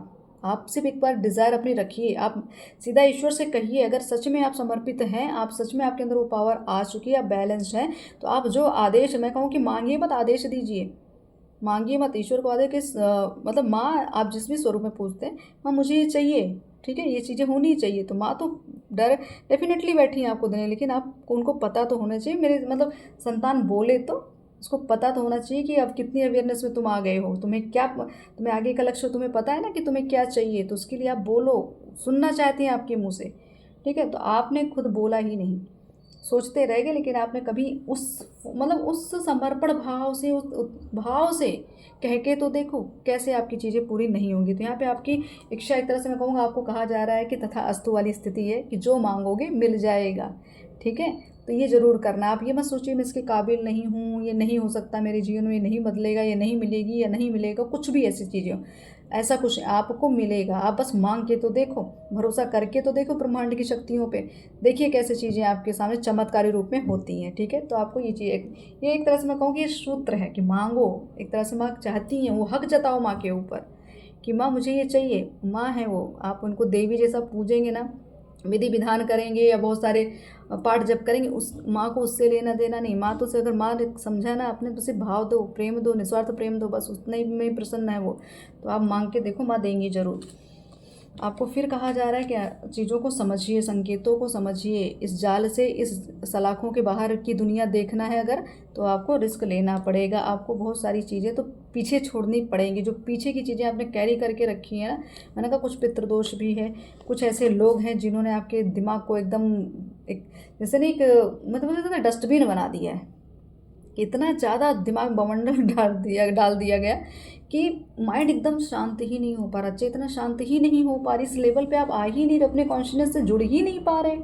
आप सिर्फ एक बार डिज़ायर अपनी रखिए, आप सीधा ईश्वर से कहिए, अगर सच में आप समर्पित हैं, आप सच में आपके अंदर वो पावर आ चुकी है, आप बैलेंस्ड हैं, तो आप जो आदेश, मैं कहूँ कि मांगिए मत, आदेश दीजिए। मांगिए मत, ईश्वर को आदेश किस मतलब माँ आप जिस भी स्वरूप में पूछते हैं, माँ मुझे ये चाहिए, ठीक है, ये चीज़ें होनी चाहिए, तो माँ तो डेफिनेटली बैठी हैं आपको देने, लेकिन आपको उनको पता तो होना चाहिए। मेरे मतलब संतान बोले तो उसको पता तो होना चाहिए कि अब कितनी अवेयरनेस में तुम आ गए हो, तुम्हें क्या, तुम्हें आगे का लक्ष्य तुम्हें पता है ना कि तुम्हें क्या चाहिए, तो उसके लिए आप बोलो, सुनना चाहती हैं आपके मुँह से, ठीक है। तो आपने खुद बोला ही नहीं, सोचते रह गए, लेकिन आपने कभी उस मतलब उस समर्पण भाव से, उस भाव से कह के तो देखो कैसे आपकी चीज़ें पूरी नहीं होंगी। तो यहाँ पे आपकी इच्छा, एक तरह से मैं कहूँगा, आपको कहा जा रहा है कि तथा अस्तु वाली स्थिति है कि जो मांगोगे मिल जाएगा, ठीक है। तो ये ज़रूर करना, आप ये मत सोचिए मैं इसके काबिल नहीं हूँ, ये नहीं हो सकता मेरे जीवन में, ये नहीं बदलेगा, ये नहीं मिलेगी या नहीं मिलेगा, कुछ भी ऐसी चीज़ें हो, ऐसा कुछ आपको मिलेगा। आप बस मांग के तो देखो, भरोसा करके तो देखो ब्रह्मांड की शक्तियों पे, देखिए कैसे चीज़ें आपके सामने चमत्कारी रूप में होती हैं, ठीक है। तो आपको ये चीज़, ये एक तरह से मैं कहूँ कि ये सूत्र है कि मांगो, एक तरह से माँ चाहती हैं, वो हक जताओ माँ के ऊपर कि माँ मुझे ये चाहिए। माँ है वो, आप उनको देवी जैसा पूजेंगे ना, विधि विधान करेंगे या बहुत सारे पाठ जप करेंगे, उस माँ को उससे लेना देना नहीं। माँ तो से अगर माँ ने समझा ना आपने, तो सिर्फ भाव दो, प्रेम दो, निस्वार्थ प्रेम दो, बस उतने ही में प्रसन्न है वो। तो आप मांग के देखो, माँ देंगी ज़रूर। आपको फिर कहा जा रहा है कि चीज़ों को समझिए, संकेतों को समझिए, इस जाल से, इस सलाखों के बाहर की दुनिया देखना है अगर, तो आपको रिस्क लेना पड़ेगा। आपको बहुत सारी चीज़ें तो पीछे छोड़नी पड़ेंगी, जो पीछे की चीज़ें आपने कैरी करके रखी हैं ना। मैंने कहा कुछ पितृदोष भी है, कुछ ऐसे लोग हैं जिन्होंने आपके दिमाग को एकदम एक जैसे नहीं एक मतलब डस्टबिन बना दिया है, इतना ज़्यादा दिमाग बवंडर डाल दिया गया कि माइंड एकदम शांत ही नहीं हो पा रहा, चेतना शांत ही नहीं हो पा रही, इस लेवल पे आप आ ही नहीं रहे, अपने कॉन्शियसनेस से जुड़ ही नहीं पा रहे।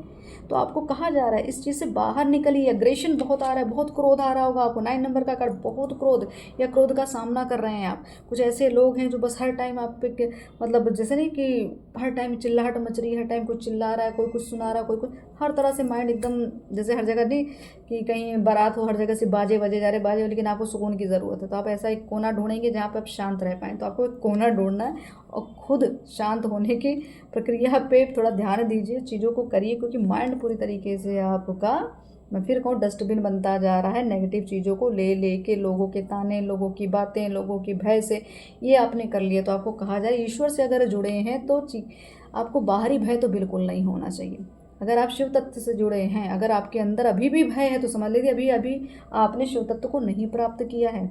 तो आपको कहा जा रहा है इस चीज़ से बाहर निकलिए। एग्रेशन बहुत आ रहा है, बहुत क्रोध आ रहा होगा आपको, 9 नंबर का कार्ड, बहुत क्रोध या क्रोध का सामना कर रहे हैं आप। कुछ ऐसे लोग हैं जो बस हर टाइम आप पे मतलब जैसे नहीं कि हर टाइम चिल्लाहट मच रही है, हर टाइम कोई चिल्ला रहा है, कोई कुछ सुना रहा है, कोई कुछ, हर तरह से माइंड एकदम जैसे हर जगह नहीं कि कहीं बारात हो, हर जगह से बाजे बजे जा रहे बाजे, लेकिन आपको सुकून की ज़रूरत है। तो आप ऐसा एक कोना ढूंढेंगे जहाँ पर आप शांत रह पाएँ। तो आपको एक कोना ढूंढना है और खुद शांत होने की प्रक्रिया पे थोड़ा ध्यान दीजिए, चीज़ों को करिए, क्योंकि माइंड पूरी तरीके से आपका, मैं फिर कहूँ, डस्टबिन बनता जा रहा है। नेगेटिव चीज़ों को ले ले के, लोगों के ताने, लोगों की बातें, लोगों की भय से ये आपने कर लिया। तो आपको कहा जाए ईश्वर से अगर जुड़े हैं तो आपको बाहरी भय तो बिल्कुल नहीं होना चाहिए। अगर आप शिव तत्व से जुड़े हैं, अगर आपके अंदर अभी भी भय है, तो समझ लीजिए अभी अभी आपने शिव तत्व को नहीं प्राप्त किया है,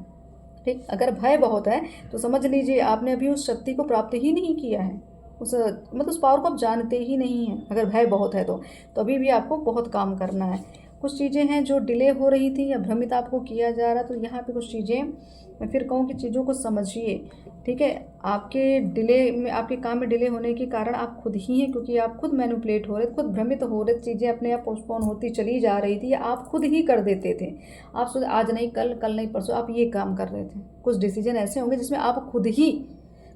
ठीक। अगर भय बहुत है तो समझ लीजिए आपने अभी उस शक्ति को प्राप्त ही नहीं किया है, उस मतलब उस पावर को आप जानते ही नहीं हैं। अगर भय बहुत है तो अभी भी आपको बहुत काम करना है। कुछ चीज़ें हैं जो डिले हो रही थी या भ्रमित आपको किया जा रहा, तो यहाँ पे कुछ चीज़ें मैं फिर कहूँ कि चीज़ों को समझिए, ठीक है। आपके डिले में, आपके काम में डिले होने के कारण आप खुद ही हैं, क्योंकि आप खुद मैनिपुलेट हो रहे, खुद भ्रमित हो रहे, चीज़ें अपने आप पोस्टपोन होती चली जा रही थी, या आप खुद ही कर देते थे। आप सोच आज नहीं कल, कल नहीं परसों आप ये काम कर रहे थे। कुछ डिसीजन ऐसे होंगे जिसमें आप खुद ही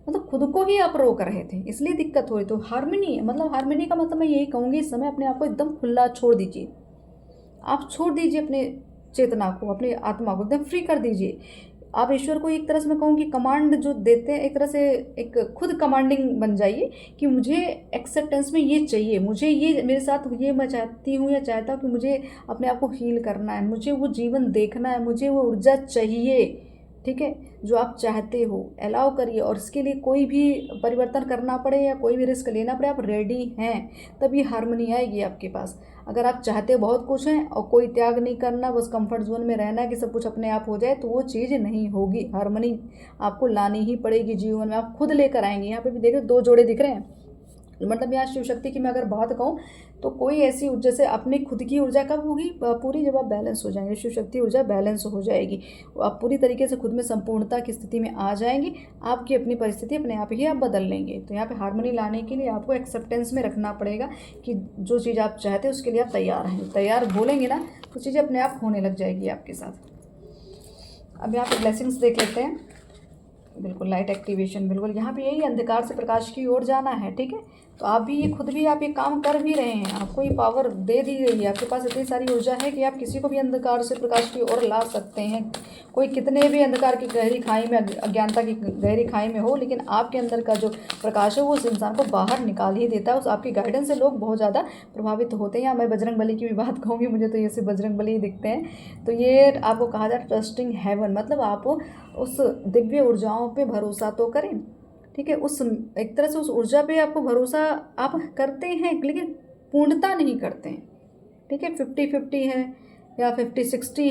मतलब खुद को ही आप रोक रहे थे, इसलिए दिक्कत हो रही। तो हार्मनी, मतलब हार्मनी का मतलब मैं यही कहूँगी, इस समय अपने आप को एकदम खुला छोड़ दीजिए। आप छोड़ दीजिए अपने चेतना को, अपनी आत्मा को एकदम फ्री कर दीजिए। आप ईश्वर को एक तरह से मैं कहूँगी कमांड जो देते हैं, एक तरह से एक खुद कमांडिंग बन जाइए कि मुझे एक्सेप्टेंस में ये चाहिए, मुझे ये मेरे साथ ये मैं चाहती हूँ या चाहता हूँ कि मुझे अपने आप को हील करना है, मुझे वो जीवन देखना है, मुझे वो ऊर्जा चाहिए, ठीक है, जो आप चाहते हो। अलाउ करिए, और इसके लिए कोई भी परिवर्तन करना पड़े या कोई भी रिस्क लेना पड़े, आप रेडी हैं, तभी हार्मनी आएगी आपके पास। अगर आप चाहते बहुत कुछ हैं और कोई त्याग नहीं करना, बस कंफर्ट जोन में रहना कि सब कुछ अपने आप हो जाए, तो वो चीज़ नहीं होगी। हार्मनी आपको लानी ही पड़ेगी जीवन में, आप खुद लेकर आएंगे। यहाँ पे भी देखो 2 जोड़े दिख रहे हैं, मतलब यहाँ शिव शक्ति की मैं अगर बात कहूँ तो कोई ऐसी जैसे अपनी खुद की ऊर्जा कब होगी पूरी, जब आप बैलेंस हो जाएंगे, शिव शक्ति ऊर्जा बैलेंस हो जाएगी, आप पूरी तरीके से खुद में संपूर्णता की स्थिति में आ जाएंगे, आपकी अपनी परिस्थिति अपने आप ही आप बदल लेंगे। तो यहाँ पे हार्मनी लाने के लिए आपको एक्सेप्टेंस में रखना पड़ेगा कि जो चीज़ आप चाहते हैं उसके लिए आप तैयार हैं, तैयार बोलेंगे ना तो चीज़ें अपने आप होने लग जाएगी आपके साथ। अब यहाँ पे ब्लेसिंग्स देख लेते हैं। बिल्कुल लाइट एक्टिवेशन, बिल्कुल यहाँ पे यही अंधकार से प्रकाश की ओर जाना है, ठीक है। तो आप भी ये खुद भी आप ये काम कर भी रहे हैं, आपको ये पावर दे दी गई है, आपके पास इतनी सारी ऊर्जा है कि आप किसी को भी अंधकार से प्रकाश की ओर ला सकते हैं। कोई कितने भी अंधकार की गहरी खाई में, अज्ञानता की गहरी खाई में हो, लेकिन आपके अंदर का जो प्रकाश है वो उस इंसान को बाहर निकाल ही देता है। उस आपकी गाइडेंस से लोग बहुत ज़्यादा प्रभावित होते हैं। या मैं बजरंग बली की भी बात कहूँगी, मुझे तो ये सिर्फ बजरंग बली ही दिखते हैं। तो ये आपको कहा जाए ट्रस्टिंग हेवन, मतलब आप उस दिव्य ऊर्जाओं पे भरोसा तो करें, ठीक है। उस एक तरह से उस ऊर्जा पे आपको भरोसा आप करते हैं, लेकिन पूर्णता नहीं करते हैं, ठीक है। 50-50 है या 50-60,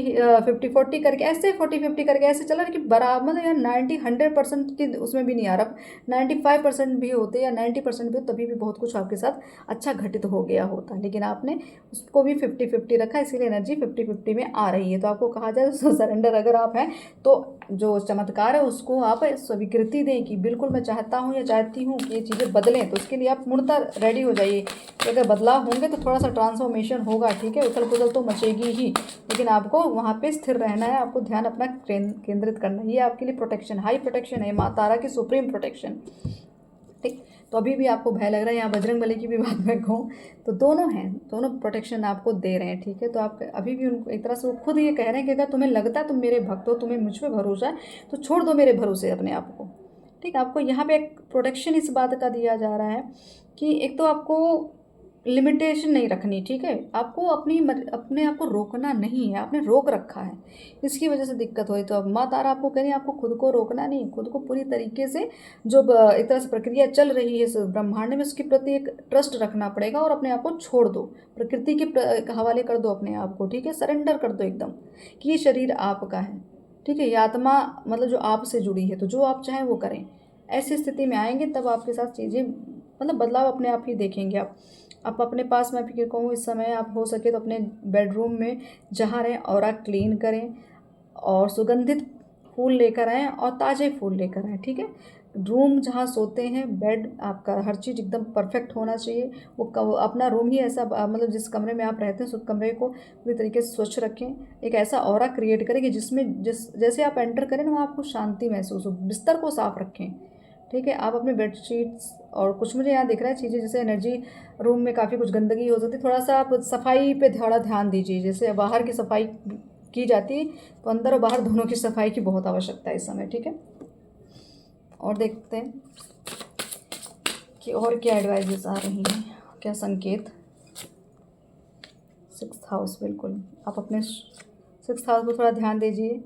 50-40 करके ऐसे, 40-50 करके ऐसे चला रहा कि बराबर, मतलब यार 90-100% की उसमें भी नहीं आ रहा। 95% भी होते या 90% भी हो तभी भी बहुत कुछ आपके साथ अच्छा घटित हो गया होता, लेकिन आपने उसको भी 50-50 रखा, इसीलिए एनर्जी 50-50 में आ रही है। तो आपको कहा जाए सरेंडर अगर आप हैं तो जो चमत्कार है उसको आप स्वीकृति दें कि बिल्कुल मैं चाहता हूँ या चाहती हूँ कि ये चीज़ें बदलें। तो उसके लिए आप पूर्णतः रेडी हो जाइए कि अगर बदलाव होंगे तो थोड़ा सा ट्रांसफॉर्मेशन होगा, ठीक है। उथल पुथल तो मचेगी ही, लेकिन आपको वहाँ पे स्थिर रहना है, आपको ध्यान अपना केंद्रित करना है। ये आपके लिए प्रोटेक्शन, हाई प्रोटेक्शन है, माँ तारा की सुप्रीम प्रोटेक्शन, ठीक। तो अभी भी आपको भय लग रहा है, यहाँ बजरंग बली की भी बात मैं कहूँ तो दोनों हैं, दोनों प्रोटेक्शन आपको दे रहे हैं, ठीक है। तो आप अभी भी उनको एक तरह से वो खुद ये कह रहे हैं कि अगर तुम्हें लगता है तुम मेरे भक्त हो, तुम्हें मुझ पर भरोसा है, तो छोड़ दो मेरे भरोसे अपने आप को, ठीक। आपको यहाँ पे एक प्रोटेक्शन इस बात का दिया जा रहा है कि एक तो आपको लिमिटेशन नहीं रखनी, ठीक है। आपको अपने आप को रोकना नहीं है, आपने रोक रखा है, इसकी वजह से दिक्कत हुई। तो अब माँ तारा आपको कह रही है आपको खुद को रोकना नहीं, खुद को पूरी तरीके से जो एक तरह से प्रक्रिया चल रही है इस ब्रह्मांड में उसके प्रति एक ट्रस्ट रखना पड़ेगा और अपने आप को छोड़ दो, प्रकृति के हवाले कर दो अपने आप को, ठीक है। सरेंडर कर दो एकदम कि ये शरीर आपका है, ठीक है। ये आत्मा मतलब जो आपसे जुड़ी है, तो जो आप चाहें वो करें। ऐसी स्थिति में आएंगे तब आपके साथ चीज़ें मतलब बदलाव अपने आप ही देखेंगे आप अपने पास, मैं फिर कहूँ इस समय आप हो सके तो अपने बेडरूम में जहाँ रहें ऑरा क्लीन करें और सुगंधित फूल लेकर आएँ और ताज़े फूल लेकर आएँ, ठीक है। रूम जहाँ सोते हैं, बेड आपका हर चीज़ एकदम परफेक्ट होना चाहिए। वो अपना रूम ही ऐसा मतलब जिस कमरे में आप रहते हैं उस कमरे को पूरी तरीके से स्वच्छ रखें, एक ऐसा ऑरा क्रिएट करें कि जिसमें जैसे आप एंटर करें ना वहाँ आपको शांति महसूस हो। बिस्तर को साफ रखें, ठीक है। आप अपने बेडशीट्स और कुछ मुझे यहाँ दिख रहा है चीज़ें, जैसे एनर्जी रूम में काफ़ी कुछ गंदगी हो सकती है, थोड़ा सा आप सफाई पे थोड़ा ध्यान दीजिए। जैसे बाहर की सफाई की जाती है तो अंदर और बाहर दोनों की सफाई की बहुत आवश्यकता है इस समय, ठीक है। और देखते हैं कि और क्या एडवाइजेस आ रही हैं, क्या संकेत। 6th हाउस, बिल्कुल आप अपने 6th हाउस पर थोड़ा ध्यान दीजिए,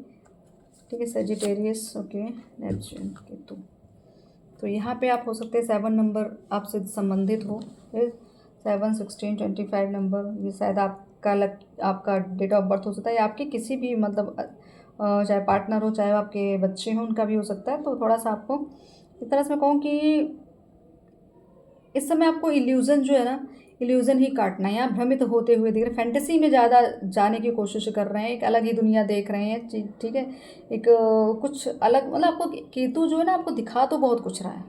ठीक है। Sagittarius, okay, Neptune, Ketu. तो यहाँ पे आप हो सकते हैं 7 नंबर आपसे संबंधित हो, 7, 16, 25 नंबर, ये शायद आपका डेट ऑफ बर्थ हो सकता है, या आपके किसी भी मतलब चाहे पार्टनर हो चाहे आपके बच्चे हों उनका भी हो सकता है। तो थोड़ा सा आपको इस तरह से मैं कहूँ कि इस समय आपको इल्यूज़न जो है ना, इल्यूज़न ही काटना है। यहाँ भ्रमित होते हुए दिख रहे, फैंटेसी में ज़्यादा जाने की कोशिश कर रहे हैं, एक अलग ही दुनिया देख रहे हैं, ठीक है। एक कुछ अलग मतलब आपको केतु जो है ना आपको दिखा तो बहुत कुछ रहा है,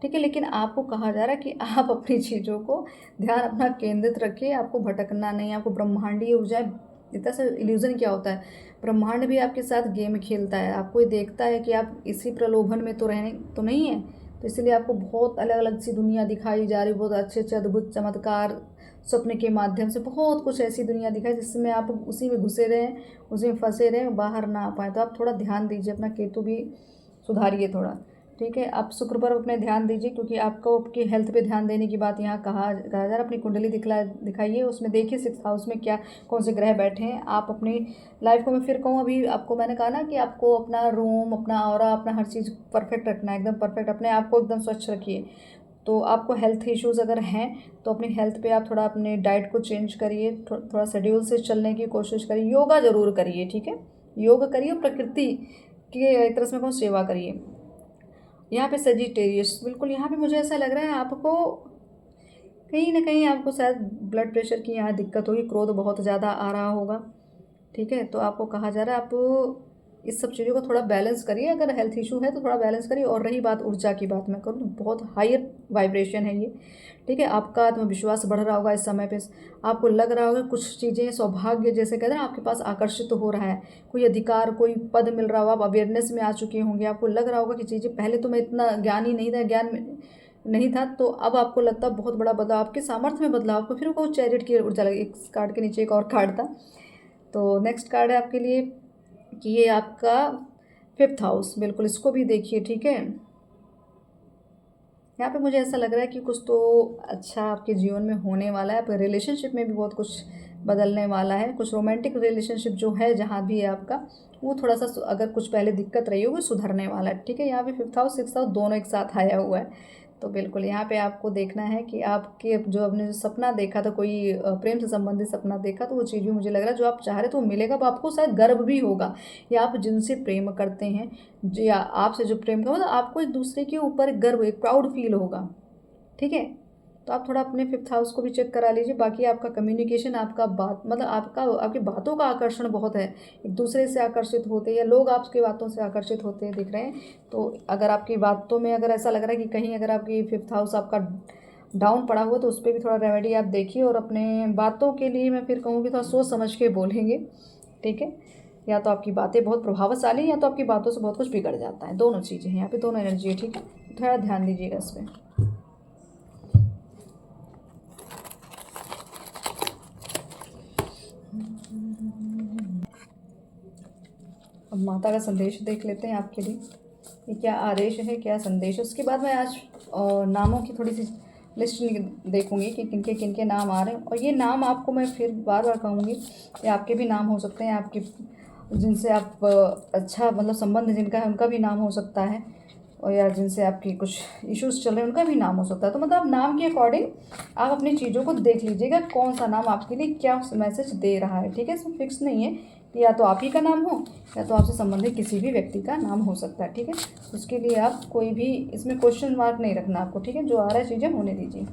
ठीक है, लेकिन आपको कहा जा रहा है कि आप अपनी चीज़ों को ध्यान अपना केंद्रित रखिए, आपको भटकना नहीं, आपको ब्रह्मांडीय ऊर्जाएं। इतना सा इल्यूज़न क्या होता है, ब्रह्मांड भी आपके साथ गेम खेलता है, आपको ये देखता है कि आप इसी प्रलोभन में तो रहने तो नहीं है, तो इसलिए आपको बहुत अलग अलग सी दुनिया दिखाई जा रही, बहुत अच्छे अच्छे अद्भुत चमत्कार स्वप्न के माध्यम से बहुत कुछ ऐसी दुनिया दिखाई जिसमें आप उसी में घुसे रहें, उसी में फंसे रहें, बाहर ना आ पाएँ। तो आप थोड़ा ध्यान दीजिए, अपना केतु भी सुधारिए थोड़ा, ठीक है। आप शुक्र पर अपने ध्यान दीजिए, क्योंकि आपको आपकी हेल्थ पे ध्यान देने की बात यहाँ कहा जा रहा है। अपनी कुंडली दिखाइए, उसमें देखिए 6th हाउस में क्या कौन से ग्रह बैठे हैं। आप अपनी लाइफ को मैं फिर कहूँ, अभी आपको मैंने कहा ना कि आपको अपना रूम, अपना ऑरा, अपना हर चीज़ परफेक्ट रखना है, एकदम परफेक्ट, अपने आप को एकदम स्वच्छ रखिए। तो आपको हेल्थ इश्यूज़ अगर हैं तो अपनी हेल्थ पे आप थोड़ा अपने डाइट को चेंज करिए, थोड़ा शेड्यूल से चलने की कोशिश करिए, योगा ज़रूर करिए, ठीक है। योग करिए, प्रकृति की एक तरह से मैं कहूँ सेवा करिए। यहाँ पे सेजिटेरियस, बिल्कुल यहाँ पे मुझे ऐसा लग रहा है आपको कहीं ना कहीं आपको शायद ब्लड प्रेशर की यहाँ दिक्कत होगी, क्रोध बहुत ज़्यादा आ रहा होगा। ठीक है, तो आपको कहा जा रहा है आप इस सब चीज़ों को थोड़ा बैलेंस करिए। अगर हेल्थ इशू है तो थोड़ा बैलेंस करिए। और रही बात ऊर्जा की, बात मैं करूँ तो बहुत हायर वाइब्रेशन है ये। ठीक है, आपका आत्मविश्वास बढ़ रहा होगा इस समय पे। आपको लग रहा होगा कुछ चीज़ें सौभाग्य जैसे कहते हैं ना आपके पास आकर्षित हो रहा है, कोई अधिकार कोई पद मिल रहा होगा, आप अवेयरनेस में आ चुके होंगे। आपको लग रहा होगा कि चीज़ें पहले तो मैं इतना ज्ञानी नहीं था, ज्ञान नहीं था, तो अब आपको लगता है बहुत बड़ा बदलाव, आपके सामर्थ्य में बदलाव। आपको फिर वो चैरिट की ऊर्जा लगी। इस कार्ड के नीचे एक और कार्ड था। तो नेक्स्ट कार्ड है आपके लिए कि ये आपका 5th हाउस, बिल्कुल इसको भी देखिए। ठीक है, यहाँ पे मुझे ऐसा लग रहा है कि कुछ तो अच्छा आपके जीवन में होने वाला है। आपके रिलेशनशिप में भी बहुत कुछ बदलने वाला है। कुछ रोमांटिक रिलेशनशिप जो है जहाँ भी है आपका, वो थोड़ा सा अगर कुछ पहले दिक्कत रही हो वो सुधरने वाला है। ठीक है, यहाँ पे 5th हाउस 6th हाउस दोनों एक साथ आया हुआ है। तो बिल्कुल यहाँ पे आपको देखना है कि आपके जो आपने जो सपना देखा था, कोई प्रेम से संबंधित सपना देखा, तो वो चीज़ भी मुझे लग रहा है जो आप चाह रहे थे वो मिलेगा। अब आपको शायद गर्व भी होगा, या आप जिनसे प्रेम करते हैं या आपसे जो प्रेम का मतलब आपको एक दूसरे के ऊपर एक गर्व, एक प्राउड फील होगा। ठीक है, तो आप थोड़ा अपने 5th हाउस को भी चेक करा लीजिए। बाकी आपका कम्युनिकेशन, आपका बात मतलब आपका आपकी बातों का आकर्षण बहुत है, एक दूसरे से आकर्षित होते हैं या लोग आपकी बातों से आकर्षित होते हैं दिख रहे हैं। तो अगर आपकी बातों में अगर ऐसा लग रहा है कि कहीं अगर आपकी 5th हाउस आपका डाउन पड़ा हुआ तो उस पर भी थोड़ा रेमेडी आप देखिए। और अपने बातों के लिए मैं फिर कहूँगी थोड़ा सोच समझ के बोलेंगे। ठीक है, या तो आपकी बातें बहुत प्रभावशाली या तो आपकी बातों से बहुत कुछ बिगड़ जाता है, दोनों चीज़ें हैं यहाँ पे, दोनों एनर्जी है। ठीक है, थोड़ा ध्यान दीजिएगा इस पर। अब माता का संदेश देख लेते हैं आपके लिए, ये क्या आदेश है, क्या संदेश है। उसके बाद मैं आज नामों की थोड़ी सी लिस्ट देखूंगी कि किनके किनके नाम आ रहे हैं। और ये नाम आपको मैं फिर बार बार कहूँगी, ये आपके भी नाम हो सकते हैं, आपके जिनसे आप अच्छा मतलब संबंध जिनका है उनका भी नाम हो सकता है, और या जिनसे आपकी कुछ इश्यूज चल रहे हैं उनका भी नाम हो सकता है। तो मतलब नाम के अकॉर्डिंग आप अपनी चीज़ों को देख लीजिएगा कौन सा नाम आपके लिए क्या मैसेज दे रहा है। ठीक है, इसमें फिक्स नहीं है कि या तो आप ही का नाम हो या तो आपसे संबंधित किसी भी व्यक्ति का नाम हो सकता है। ठीक है, उसके लिए आप कोई भी इसमें क्वेश्चन मार्क नहीं रखना आपको। ठीक है, जो आ रहा है चीज़ें होने दीजिए।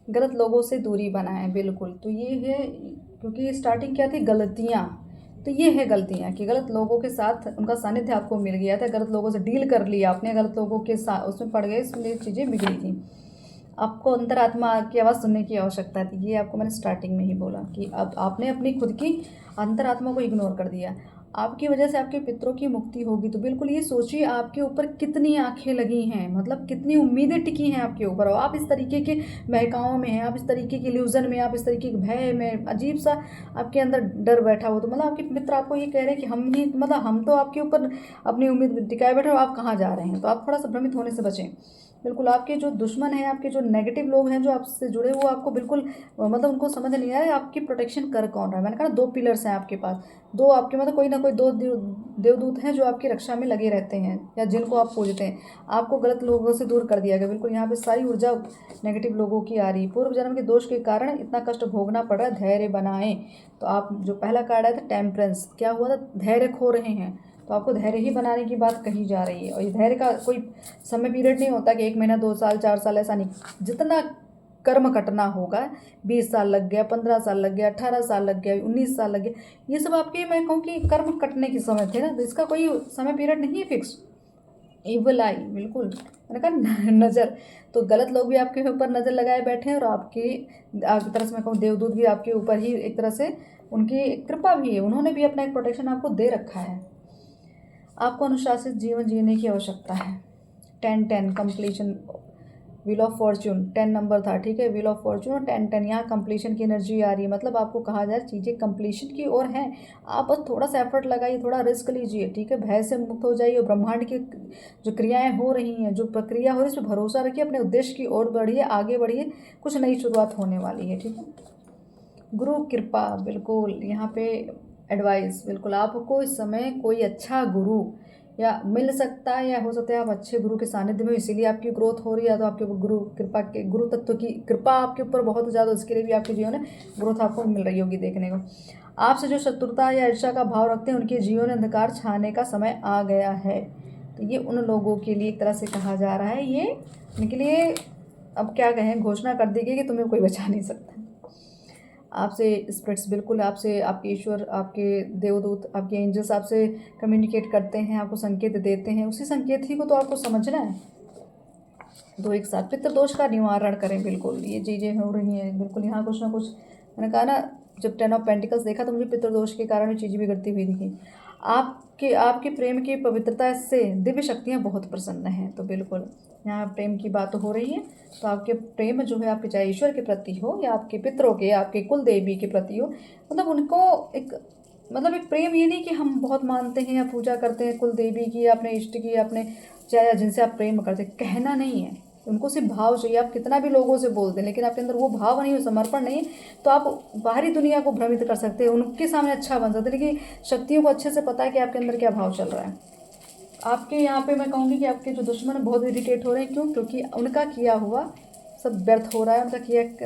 गलत लोगों से दूरी बनाएं, बिल्कुल। तो ये है, क्योंकि स्टार्टिंग क्या थी, गलतियाँ। तो ये है गलतियाँ कि गलत लोगों के साथ उनका सानिध्य आपको मिल गया था, गलत लोगों से डील कर लिया आपने, गलत लोगों के साथ उसमें पड़ गए, इसलिए चीज़ें बिगड़ी थी। आपको अंतरात्मा की आवाज़ सुनने की आवश्यकता थी, ये आपको मैंने स्टार्टिंग में ही बोला कि अब आपने अपनी खुद की अंतरात्मा को इग्नोर कर दिया। आपकी वजह से आपके पितरों की मुक्ति होगी। तो बिल्कुल ये सोचिए आपके ऊपर कितनी आंखें लगी हैं, मतलब कितनी उम्मीदें टिकी हैं आपके ऊपर, और आप इस तरीके के बहकावों में हैं, आप इस तरीके के इल्यूजन में, आप इस तरीके के भय में, अजीब सा आपके अंदर डर बैठा हो। तो मतलब आपके मित्र आपको ये कह रहे हैं कि हम ही मतलब हम तो आपके ऊपर अपनी उम्मीद टिकाए बैठे और आप कहाँ जा रहे हैं। तो आप थोड़ा सा भ्रमित होने से बचें। बिल्कुल आपके जो दुश्मन हैं, आपके जो नेगेटिव लोग हैं जो आपसे जुड़े, वो आपको बिल्कुल मतलब उनको समझ नहीं आ रहा है आपकी प्रोटेक्शन कर कौन रहा है। मैंने कहा 2 पिलर्स हैं आपके पास, दो आपके मतलब कोई ना कोई 2 देवदूत हैं जो आपकी रक्षा में लगे रहते हैं या जिनको आप पूजते हैं। आपको गलत लोगों से दूर कर दिया गया। बिल्कुल यहाँ पे सारी ऊर्जा नेगेटिव लोगों की आ रही है। पूर्व जन्म के दोष के कारण इतना कष्ट भोगना पड़ रहा है, धैर्य बनाएं। तो आप जो पहला कार्ड आया था टेम्परेंस, क्या हुआ था, धैर्य खो रहे हैं, तो आपको धैर्य ही बनाने की बात कही जा रही है। और ये धैर्य का कोई समय पीरियड नहीं होता कि 1 महीना 2 साल 4 साल, ऐसा नहीं। जितना कर्म कटना होगा, 20 साल लग गया, 15 साल लग गया, 18 साल लग गया, 19 साल लग गया, ये सब आपके मैं कहूँ कि कर्म कटने के समय थे ना, तो इसका कोई समय पीरियड नहीं है फिक्स। इवल आई, बिल्कुल मैंने कहा नज़र, तो गलत लोग भी आपके ऊपर नज़र लगाए बैठे हैं, और आपकी तरह से मैं कहूँ देवदूत भी आपके ऊपर ही एक तरह से उनकी कृपा भी है, उन्होंने भी अपना एक प्रोटेक्शन आपको दे रखा है। आपको अनुशासित जीवन जीने की आवश्यकता है। 10-10 completion, wheel of Fortune 10 number था। ठीक है, व्हील ऑफ फॉर्च्यून और 10-10 यहाँ कंप्लीशन की एनर्जी आ रही है। मतलब आपको कहा जाए चीज़ें कंप्लीशन की ओर हैं, आप बस थोड़ा सा एफर्ट लगाइए, थोड़ा रिस्क लीजिए। ठीक है, भय से मुक्त हो जाइए, और ब्रह्मांड की जो क्रियाएं हो रही हैं, जो प्रक्रिया हो रही है, इस पर भरोसा रखिए, अपने उद्देश्य की ओर बढ़िए, आगे बढ़िए, कुछ नई शुरुआत होने वाली है। ठीक है, गुरु कृपा, बिल्कुल यहाँ पे एडवाइस, बिल्कुल आपको इस समय कोई अच्छा गुरु या मिल सकता है, या हो सकता है आप अच्छे गुरु के सानिध्य में, इसीलिए आपकी ग्रोथ हो रही है। तो आपके गुरु कृपा के, गुरु तत्व की कृपा आपके ऊपर बहुत ज़्यादा, उसके लिए भी आपके जीवन में ग्रोथ आपको मिल रही होगी देखने को। आपसे जो शत्रुता या ईर्ष्या का भाव रखते हैं, उनके जीवन में अंधकार छाने का समय आ गया है। तो ये उन लोगों के लिए एक तरह से कहा जा रहा है, ये उनके लिए अब क्या कहें, घोषणा कर दी गई कि तुम्हें कोई बचा नहीं सकता। आपसे स्पिरिट्स बिल्कुल, आपसे आपके ईश्वर, आपके देवदूत, आपके एंजल्स आपसे कम्युनिकेट करते हैं, आपको संकेत देते हैं। उसी संकेत ही को तो आपको समझना है। तो एक साथ पितृदोष का निवारण करें। बिल्कुल ये चीज़ें हो रही हैं, बिल्कुल यहाँ कुछ ना कुछ, मैंने कहा ना, जब 10 ऑफ पेंटिकल्स देखा तो मुझे पितृदोष के कारण ये चीज़ें बिगड़ती हुई दिखी। आपके आपके प्रेम की पवित्रता से दिव्य शक्तियाँ बहुत प्रसन्न हैं। तो बिल्कुल यहाँ प्रेम की बात हो रही है। तो आपके प्रेम जो है, आपके चाहे ईश्वर के प्रति हो या आपके पितरों के, आपके कुल देवी के प्रति हो, मतलब उनको एक, मतलब एक प्रेम, ये नहीं कि हम बहुत मानते हैं या पूजा करते हैं कुल देवी की या अपने इष्ट की या अपने चाहे जिनसे आप प्रेम करते हैं, कहना नहीं है। उनको सिर्फ भाव चाहिए। आप कितना भी लोगों से बोल दें, लेकिन आपके अंदर वो भाव नहीं हो, समर्पण नहीं है, तो आप बाहरी दुनिया को भ्रमित कर सकते हैं, उनके सामने अच्छा बन सकते हैं, लेकिन शक्तियों को अच्छे से पता है कि आपके अंदर क्या भाव चल रहा है। आपके यहाँ पे मैं कहूँगी कि आपके जो दुश्मन है बहुत इरिटेट हो रहे हैं। क्यों? क्योंकि उनका किया हुआ सब व्यर्थ हो रहा है,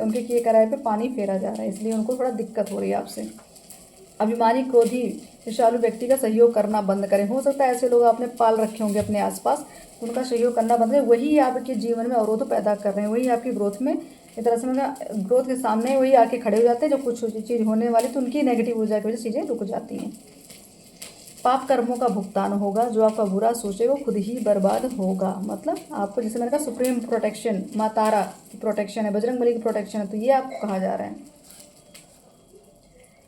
उनके किए कराए पे पानी फेरा जा रहा है, इसलिए उनको थोड़ा दिक्कत हो रही है आपसे। अभिमानी, क्रोधी, ईर्ष्यालु व्यक्ति का सहयोग करना बंद करें। हो सकता है ऐसे लोग आपने पाल रखे होंगे अपने आसपास, तो उनका सहयोग करना बंद करें। वही आपके जीवन में अवरोध पैदा कर रहे हैं, वही आपकी ग्रोथ में, एक तरह से मतलब ग्रोथ के सामने वही आके खड़े हो जाते हैं। जो कुछ चीज़ होने वाली तो उनकी नेगेटिव ऊर्जा की वजह से चीज़ें रुक जाती हैं। पाप कर्मों का भुगतान होगा। जो आपका बुरा सोचे वो खुद ही बर्बाद होगा। मतलब आपको, जैसे मैंने कहा, सुप्रीम प्रोटेक्शन, माँ तारा की प्रोटेक्शन है, बजरंगबली की प्रोटेक्शन है, तो ये आपको कहा जा रहा है।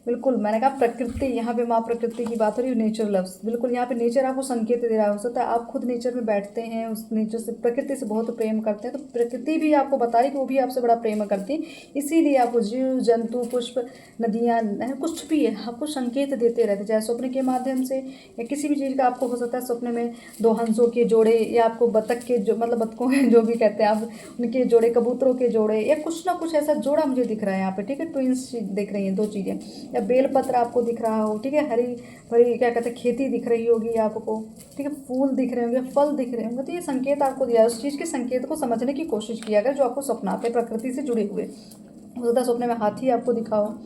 बिल्कुल मैंने कहा प्रकृति, यहाँ पे माँ प्रकृति की बात हो रही है, नेचर लव्स। बिल्कुल यहाँ पे नेचर आपको संकेत दे रहा है। हो सकता है आप खुद नेचर में बैठते हैं, उस नेचर से, प्रकृति से बहुत प्रेम करते हैं, तो प्रकृति भी आपको बता रही कि वो भी आपसे बड़ा प्रेम करती है। इसीलिए आपको जीव जंतु, पुष्प, नदियाँ, कुछ भी है, आपको संकेत देते रहते, चाहे स्वप्न के माध्यम से या किसी भी चीज़ का। आपको हो सकता है स्वप्न में 2 हंसों के जोड़े, या आपको बतख के जो, मतलब बतखों के जो भी कहते हैं आप, उनके जोड़े, कबूतरों के जोड़े, या कुछ ना कुछ ऐसा जोड़ा मुझे दिख रहा है यहाँ पे, ठीक है। ट्विंस दिख रही हैं 2 चीज़ें, या बेलपत्र आपको दिख रहा हो, ठीक है, हरी भरी क्या कहते हैं खेती दिख रही होगी आपको, ठीक है, फूल दिख रहे होंगे, फल दिख रहे होंगे, तो ये संकेत आपको दिया है। उस चीज़ के संकेत को समझने की कोशिश किया अगर जो आपको स्वप्न आते हैं प्रकृति से जुड़े हुए। हो सकता है स्वप्न में हाथी आपको दिखा हो।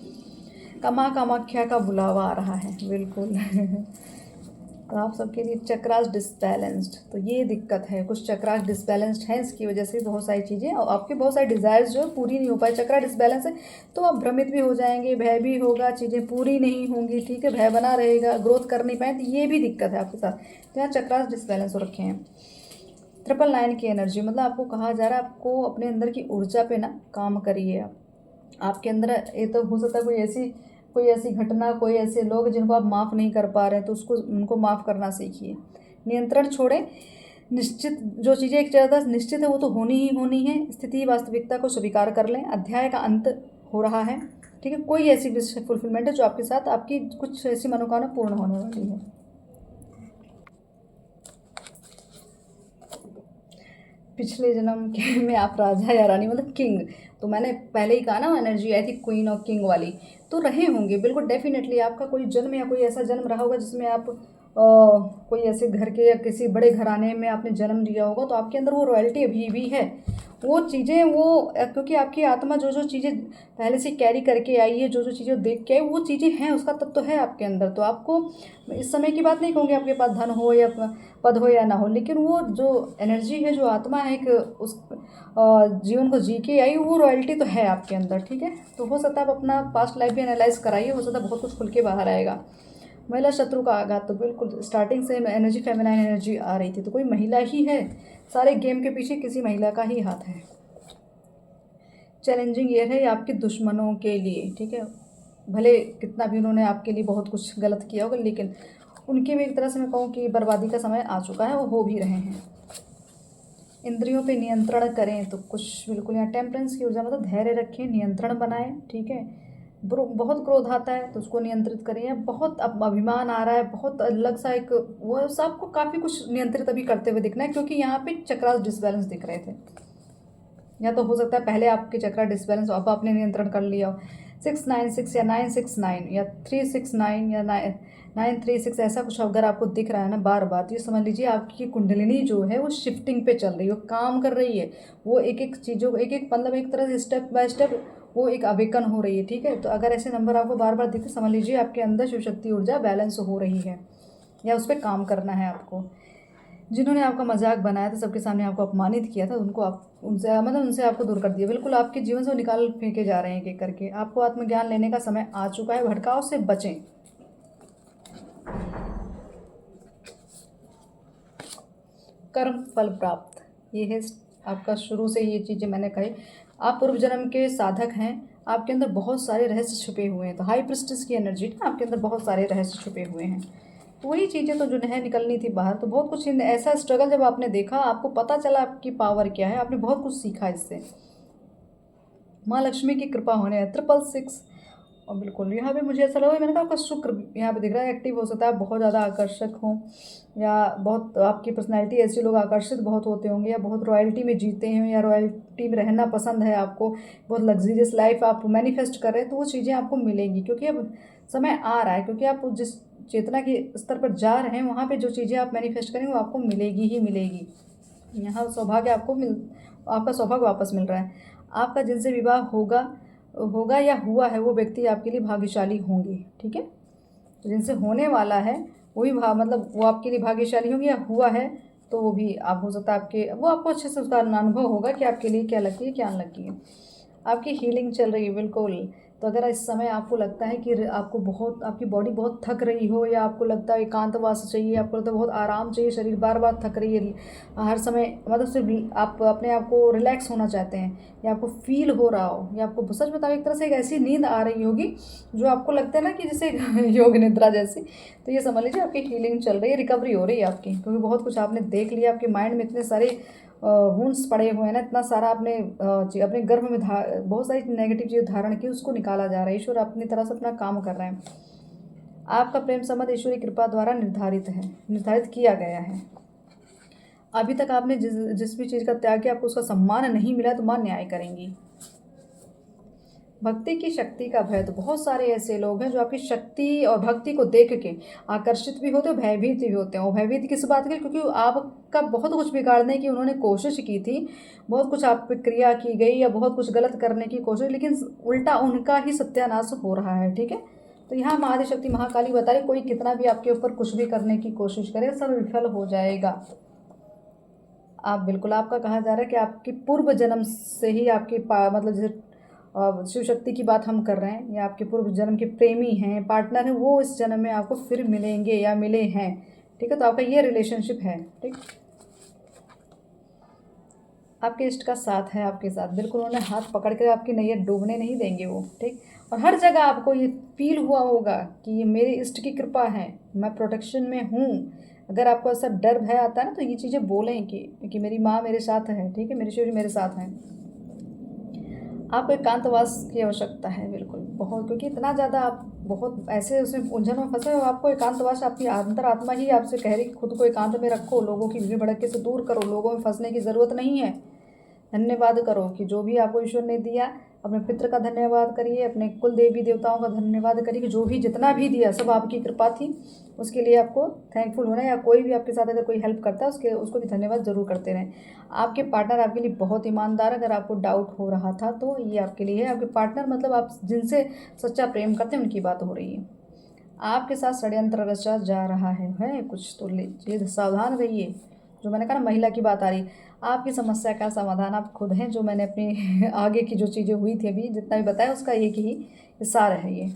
कामाख्या का बुलावा आ रहा है, बिल्कुल। तो आप सबके लिए चक्रास डिसबैलेंस्ड, तो ये दिक्कत है, कुछ चक्रास डिसबैलेंस्ड है, इसकी वजह से बहुत सारी चीज़ें और आपके बहुत सारे डिज़ायर्स जो पूरी नहीं हो पाए। चक्रा डिसबैलेंस है तो आप भ्रमित भी हो जाएंगे, भय भी होगा, चीज़ें पूरी नहीं होंगी, ठीक है, भय बना रहेगा, ग्रोथ कर नहीं पाए, तो ये भी दिक्कत है आपके साथ। तो यहाँ चक्रास डिसबैलेंस हो रखे हैं। 999 की एनर्जी, मतलब आपको कहा जा रहा है आपको अपने अंदर की ऊर्जा पे ना काम करिए। आप आपके अंदर, ये तो हो सकता है कोई ऐसी घटना, कोई ऐसे लोग जिनको आप माफ़ नहीं कर पा रहे हैं, तो उसको, उनको माफ़ करना सीखिए। नियंत्रण छोड़ें। निश्चित जो चीज़ें एक ज़्यादा निश्चित है वो तो होनी ही होनी है। स्थिति वास्तविकता को स्वीकार कर लें। अध्याय का अंत हो रहा है, ठीक है। कोई ऐसी विश फुलफिलमेंट है जो आपके साथ, आपकी कुछ ऐसी मनोकामना पूर्ण होने वाली है। पिछले जन्म के में आप राजा या रानी, मतलब किंग, तो मैंने पहले ही कहा ना एनर्जी आई थी क्वीन और किंग वाली, तो रहे होंगे बिल्कुल डेफिनेटली। आपका कोई जन्म या कोई ऐसा जन्म रहा होगा जिसमें आप कोई ऐसे घर के या किसी बड़े घराने में आपने जन्म लिया होगा, तो आपके अंदर वो रॉयल्टी अभी भी है। वो चीज़ें, वो क्योंकि आपकी आत्मा जो जो चीज़ें पहले से कैरी करके आई है, जो जो चीज़ें देख के आई, वो चीज़ें हैं, उसका तत्व तो है आपके अंदर। तो आपको इस समय की बात नहीं कहूँगी आपके पास धन हो या पद हो या ना हो, लेकिन वो जो एनर्जी है, जो आत्मा है, एक उस जीवन को जी के आई, वो रॉयल्टी तो है आपके अंदर, ठीक है। तो हो सकता है आप अपना पास्ट लाइफ भी एनालाइज कराइए, हो सकता है बहुत कुछ खुल के बाहर आएगा। महिला शत्रु का आघात, तो बिल्कुल स्टार्टिंग से एनर्जी फेमिनाइन एनर्जी आ रही थी, तो कोई महिला ही है, सारे गेम के पीछे किसी महिला का ही हाथ है। चैलेंजिंग ईयर है ये आपके दुश्मनों के लिए, ठीक है। भले कितना भी उन्होंने आपके लिए बहुत कुछ गलत किया होगा, लेकिन उनके भी एक तरह से मैं कहूँ कि बर्बादी का समय आ चुका है, वो हो भी रहे हैं। इंद्रियों पे नियंत्रण करें, तो कुछ बिल्कुल यहाँ टेम्परेंस की ऊर्जा, मतलब धैर्य रखें, नियंत्रण बनाएं, ठीक है। बहुत क्रोध आता है तो उसको नियंत्रित करें। बहुत अब अभिमान आ रहा है, बहुत अलग सा एक, वो सबको काफ़ी कुछ नियंत्रित अभी करते हुए दिखना है, क्योंकि यहाँ पे चक्रास डिसबैलेंस दिख रहे थे। या तो हो सकता है पहले आपके चक्रा डिसबैलेंस, अब आपने नियंत्रण कर लिया हो। 696 या 969 या 369 या 936 ऐसा कुछ अगर आपको दिख रहा है ना बार बार, तो ये समझ लीजिए आपकी कुंडलिनी जो है वो शिफ्टिंग पे चल रही है, वो काम कर रही है, वो एक एक चीज़ों को एक एक मतलब एक तरह से स्टेप बाय स्टेप वो एक अवेकन हो रही है। ठीक है, तो अगर ऐसे नंबर आपको बार बार दिखते, समझ लीजिए आपके अंदर शिव शक्ति ऊर्जा बैलेंस हो रही है या उस पर काम करना है आपको। जिन्होंने आपका मजाक बनाया था, सबके सामने आपको अपमानित किया था, उनको आप उनसे मतलब उनसे आपको दूर कर दिया, बिल्कुल आपके जीवन से वो निकाल फेंके जा रहे हैं एक एक करके। आपको आत्मज्ञान लेने का समय आ चुका है, भटकाव से बचें। कर्म फल प्राप्त, ये है आपका शुरू से ये चीज़ें मैंने कही। आप पूर्व जन्म के साधक हैं, आपके अंदर बहुत सारे रहस्य छुपे हुए हैं। तो हाई प्रिस्टेस की एनर्जी ना, आपके अंदर बहुत सारे रहस्य छुपे हुए हैं। तो वही चीज़ें तो जो है निकलनी थी बाहर। तो बहुत कुछ ऐसा स्ट्रगल जब आपने देखा, आपको पता चला आपकी पावर क्या है, आपने बहुत कुछ सीखा इससे। माँ लक्ष्मी की कृपा होने है 666। और बिल्कुल यहाँ पे मुझे ऐसा लगा, मैंने कहा आपका शुक्र यहाँ पे दिख रहा है एक्टिव हो सकता है। बहुत ज़्यादा आकर्षक हो या बहुत आपकी पर्सनैलिटी ऐसे लोग आकर्षित बहुत होते होंगे, या बहुत रॉयल्टी में जीते हैं या रॉयल्टी में रहना पसंद है आपको, बहुत लग्जरियस लाइफ आप मैनिफेस्ट कर रहे हैं, तो वो चीज़ें आपको मिलेंगी। क्योंकि अब समय आ रहा है, क्योंकि आप जिस चेतना के स्तर पर जा रहे हैं वहाँ पे जो चीज़ें आप मैनिफेस्ट करेंगे वो आपको मिलेगी ही मिलेगी। यहाँ सौभाग्य आपका सौभाग्य वापस मिल रहा है। आपका जिनसे विवाह होगा या हुआ है, वो व्यक्ति आपके लिए भाग्यशाली होंगे। ठीक है, तो जिनसे होने वाला है वही मतलब वो आपके लिए भाग्यशाली होंगे, या हुआ है तो वो भी आप हो सकता है आपके, वो आपको अच्छे से उसका अनुभव होगा कि आपके लिए क्या लगती है क्या अनलकी है। आपकी हीलिंग चल रही है बिल्कुल। तो अगर इस समय आपको लगता है कि आपको बहुत आपकी बॉडी बहुत थक रही हो, या आपको लगता है एकांतवास चाहिए, आपको लगता है बहुत आराम चाहिए, शरीर बार बार थक रही है हर समय, मतलब सिर्फ आप अपने आप को रिलैक्स होना चाहते हैं, या आपको फील हो रहा हो, या आपको सच बताओ एक तरह से एक ऐसी नींद आ रही होगी जो आपको लगता है ना कि जैसे योग निद्रा जैसी, तो ये समझ लीजिए आपकी हीलिंग चल रही है, रिकवरी हो रही है आपकी। क्योंकि बहुत कुछ आपने देख लिया, आपके माइंड में इतने सारे वुंड्स पड़े हुए हैं ना, इतना सारा आपने अपने गर्भ में बहुत सारी नेगेटिव चीज़ धारण की, उसको निकाला जा रहा है। ईश्वर अपनी तरह से अपना काम कर रहे हैं। आपका प्रेम संबंध ईश्वरी कृपा द्वारा निर्धारित किया गया है। अभी तक आपने जिस भी चीज़ का त्याग किया, आपको उसका सम्मान नहीं मिला, तो मां न्याय करेंगी। भक्ति की शक्ति का भय, तो बहुत सारे ऐसे लोग हैं जो आपकी शक्ति और भक्ति को देख के आकर्षित भी होते हैं, भयभीत भी होते हैं। और भयभीत किस बात की? क्योंकि आपका बहुत कुछ बिगाड़ने की उन्होंने कोशिश की थी, बहुत कुछ आप पे क्रिया की गई, या बहुत कुछ गलत करने की कोशिश, लेकिन उल्टा उनका ही सत्यानाश हो रहा है। ठीक है, तो यहाँ महाआदिशक्ति महाकाली बता रही, कोई कितना भी आपके ऊपर कुछ भी करने की कोशिश करे, सब विफल हो जाएगा। आप बिल्कुल, आपका कहा जा रहा है कि आपकी पूर्व जन्म से ही आपकी मतलब जैसे शिव शक्ति की बात हम कर रहे हैं, या आपके पूर्व जन्म के प्रेमी हैं, पार्टनर हैं, वो इस जन्म में आपको फिर मिलेंगे या मिले हैं। ठीक है, तो आपका ये रिलेशनशिप है। ठीक, आपके इष्ट का साथ है आपके साथ, बिल्कुल उन्होंने हाथ पकड़ कर आपकी नैया डूबने नहीं देंगे वो। ठीक, और हर जगह आपको ये फील हुआ होगा कि ये मेरे इष्ट की कृपा है, मैं प्रोटेक्शन में हूँ। अगर आपको ऐसा डर भय आता है ना, तो ये चीज़ें बोलें कि मेरी माँ मेरे साथ है। ठीक है, मेरे शिव जी मेरे साथ हैं। आपको एकांतवास की आवश्यकता है बिल्कुल बहुत, क्योंकि इतना ज़्यादा आप बहुत ऐसे उसमें उलझन में फंसे हो। आपको एकांतवास, आपकी अंतरात्मा ही आपसे कह रही कि खुद को एकांत में रखो, लोगों की भीड़ भड़के से दूर करो, लोगों में फंसने की ज़रूरत नहीं है। धन्यवाद करो कि जो भी आपको ईश्वर ने दिया, अपने पितृ का धन्यवाद करिए, अपने कुल देवी देवताओं का धन्यवाद करिए कि जो भी जितना भी दिया सब आपकी कृपा थी, उसके लिए आपको थैंकफुल होना है। या कोई भी आपके साथ अगर कोई हेल्प करता है उसको भी धन्यवाद ज़रूर करते रहें। आपके पार्टनर आपके लिए बहुत ईमानदार, अगर आपको डाउट हो रहा था तो ये आपके लिए है। आपके पार्टनर मतलब आप जिनसे सच्चा प्रेम करते हैं उनकी बात हो रही है। आपके साथ षड्यंत्र रचा जा रहा है कुछ, तो लीजिए सावधान रहिए। जो मैंने कहा ना, महिला की बात आ रही, आपकी समस्या का समाधान आप खुद हैं। जो मैंने अपनी आगे की जो चीज़ें हुई थी अभी जितना भी बताया, उसका एक ही सार है ये।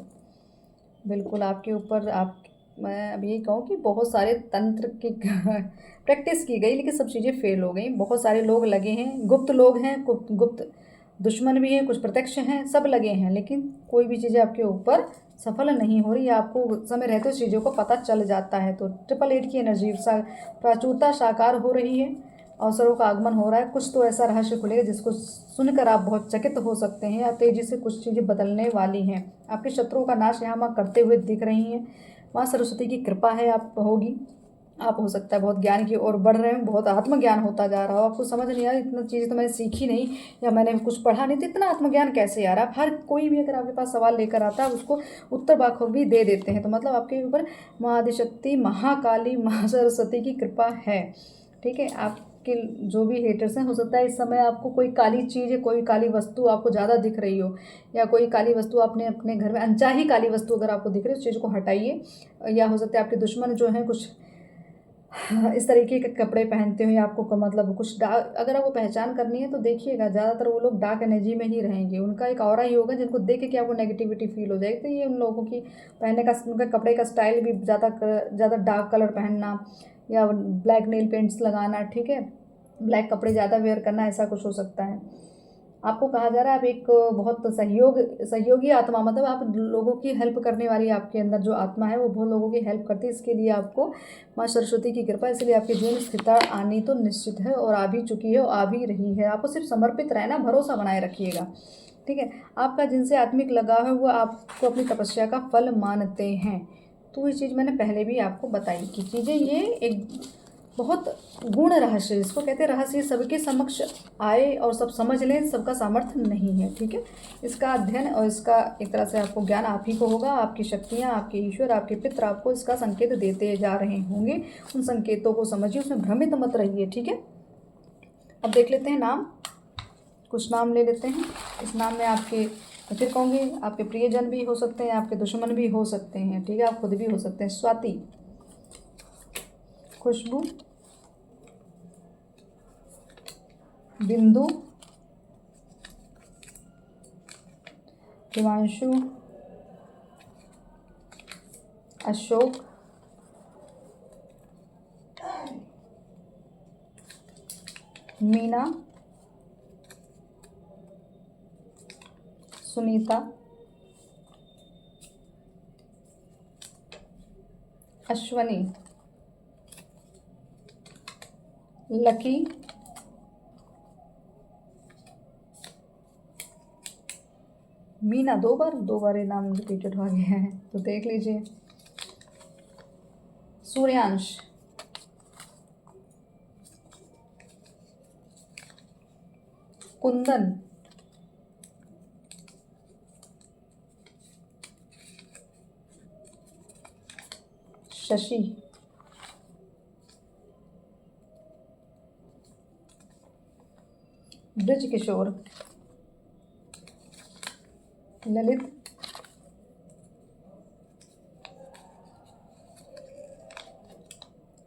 बिल्कुल आपके ऊपर मैं अब यही कहूँ कि बहुत सारे तंत्र की प्रैक्टिस की गई, लेकिन सब चीज़ें फेल हो गई। बहुत सारे लोग लगे हैं, गुप्त लोग हैं, गुप्त दुश्मन भी हैं, कुछ प्रत्यक्ष हैं, सब लगे हैं, लेकिन कोई भी चीज़ें आपके ऊपर सफल नहीं हो रही। आपको समय रहते उस चीज़ों को पता चल जाता है। तो 888 की एनर्जी प्राचुरता साकार हो रही है, अवसरों का आगमन हो रहा है। कुछ तो ऐसा रहस्य खुलेगा जिसको सुनकर आप बहुत चकित हो सकते हैं, या तेज़ी से कुछ चीज़ें बदलने वाली हैं। आपके शत्रुओं का नाश यहाँ माँ करते हुए दिख रही हैं। माँ सरस्वती की कृपा है आप होगी। आप हो सकता है बहुत ज्ञान की ओर बढ़ रहे हो, बहुत आत्मज्ञान होता जा रहा हो, आपको समझ नहीं आ रहा इतना चीज़ें तो मैंने सीखी नहीं या मैंने कुछ पढ़ा नहीं, तो इतना आत्मज्ञान कैसे यार। आप हर कोई भी अगर आपके पास सवाल लेकर आता है उसको उत्तर बखूबी दे देते हैं, तो मतलब आपके ऊपर महाआदिशक्ति, महाकाली, महासरस्वती की कृपा है। ठीक है, आपके जो भी हेटर्स हैं, हो सकता है इस समय आपको कोई काली चीज़ या कोई काली वस्तु आपको ज़्यादा दिख रही हो, या कोई काली वस्तु आपने अपने घर में अनचाही काली वस्तु अगर आपको दिख रही है, उस चीज़ को हटाइए। या हो सकता है आपके दुश्मन जो हैं कुछ इस तरीके के कपड़े पहनते हो, या आपको मतलब कुछ डार्क, अगर आपको पहचान करनी है तो देखिएगा ज़्यादातर वो लोग डार्क एनर्जी में ही रहेंगे, उनका एक ऑरा ही होगा जिनको देख के आपको नेगेटिविटी फील हो जाएगी। तो ये उन लोगों की पहनने का, उनका कपड़े का स्टाइल भी ज़्यादा डार्क कलर पहनना या ब्लैक नेल पेंट्स लगाना, ठीक है, ब्लैक कपड़े ज़्यादा वेयर करना, ऐसा कुछ हो सकता है। आपको कहा जा रहा है आप एक बहुत सहयोगी आत्मा, मतलब आप लोगों की हेल्प करने वाली, आपके अंदर जो आत्मा है वो बहुत लोगों की हेल्प करती है। इसके लिए आपको माँ सरस्वती की कृपा, इसलिए आपके जीवन में स्थिरता आनी तो निश्चित है, और आ भी चुकी है और आ भी रही है। आपको सिर्फ समर्पित रहना, भरोसा बनाए रखिएगा। ठीक है, आपका जिनसे आत्मिक लगाव है वो आपको अपनी तपस्या का फल मानते हैं। तो ये चीज़ मैंने पहले भी आपको बताई कि चीज़ें, ये एक बहुत गुण रहस्य, इसको कहते हैं रहस्य, सबके समक्ष आए और सब समझ लें, सबका सामर्थ्य नहीं है। ठीक है, इसका अध्ययन और इसका एक तरह से आपको ज्ञान आप ही को होगा, आपकी शक्तियाँ, आपके ईश्वर, आपके पितर आपको इसका संकेत देते जा रहे होंगे। उन संकेतों को समझिए, उसमें भ्रमित मत रहिए। ठीक है, अब देख लेते हैं नाम, कुछ नाम ले लेते हैं। इस नाम में आपके, मैं फिर कहूँगी, आपके प्रियजन भी हो सकते हैं, आपके दुश्मन भी हो सकते हैं। ठीक है, आप खुद भी हो सकते हैं। स्वाति, खुशबू, बिंदु, हिमांशु, अशोक, मीना, सुनीता, अश्वनी, लकी, मीना, दो बार ये नाम रिपीटेड हो गया है, तो देख लीजिए। सूर्यांश, कुंदन, शशि, ब्रज किशोर, ललित,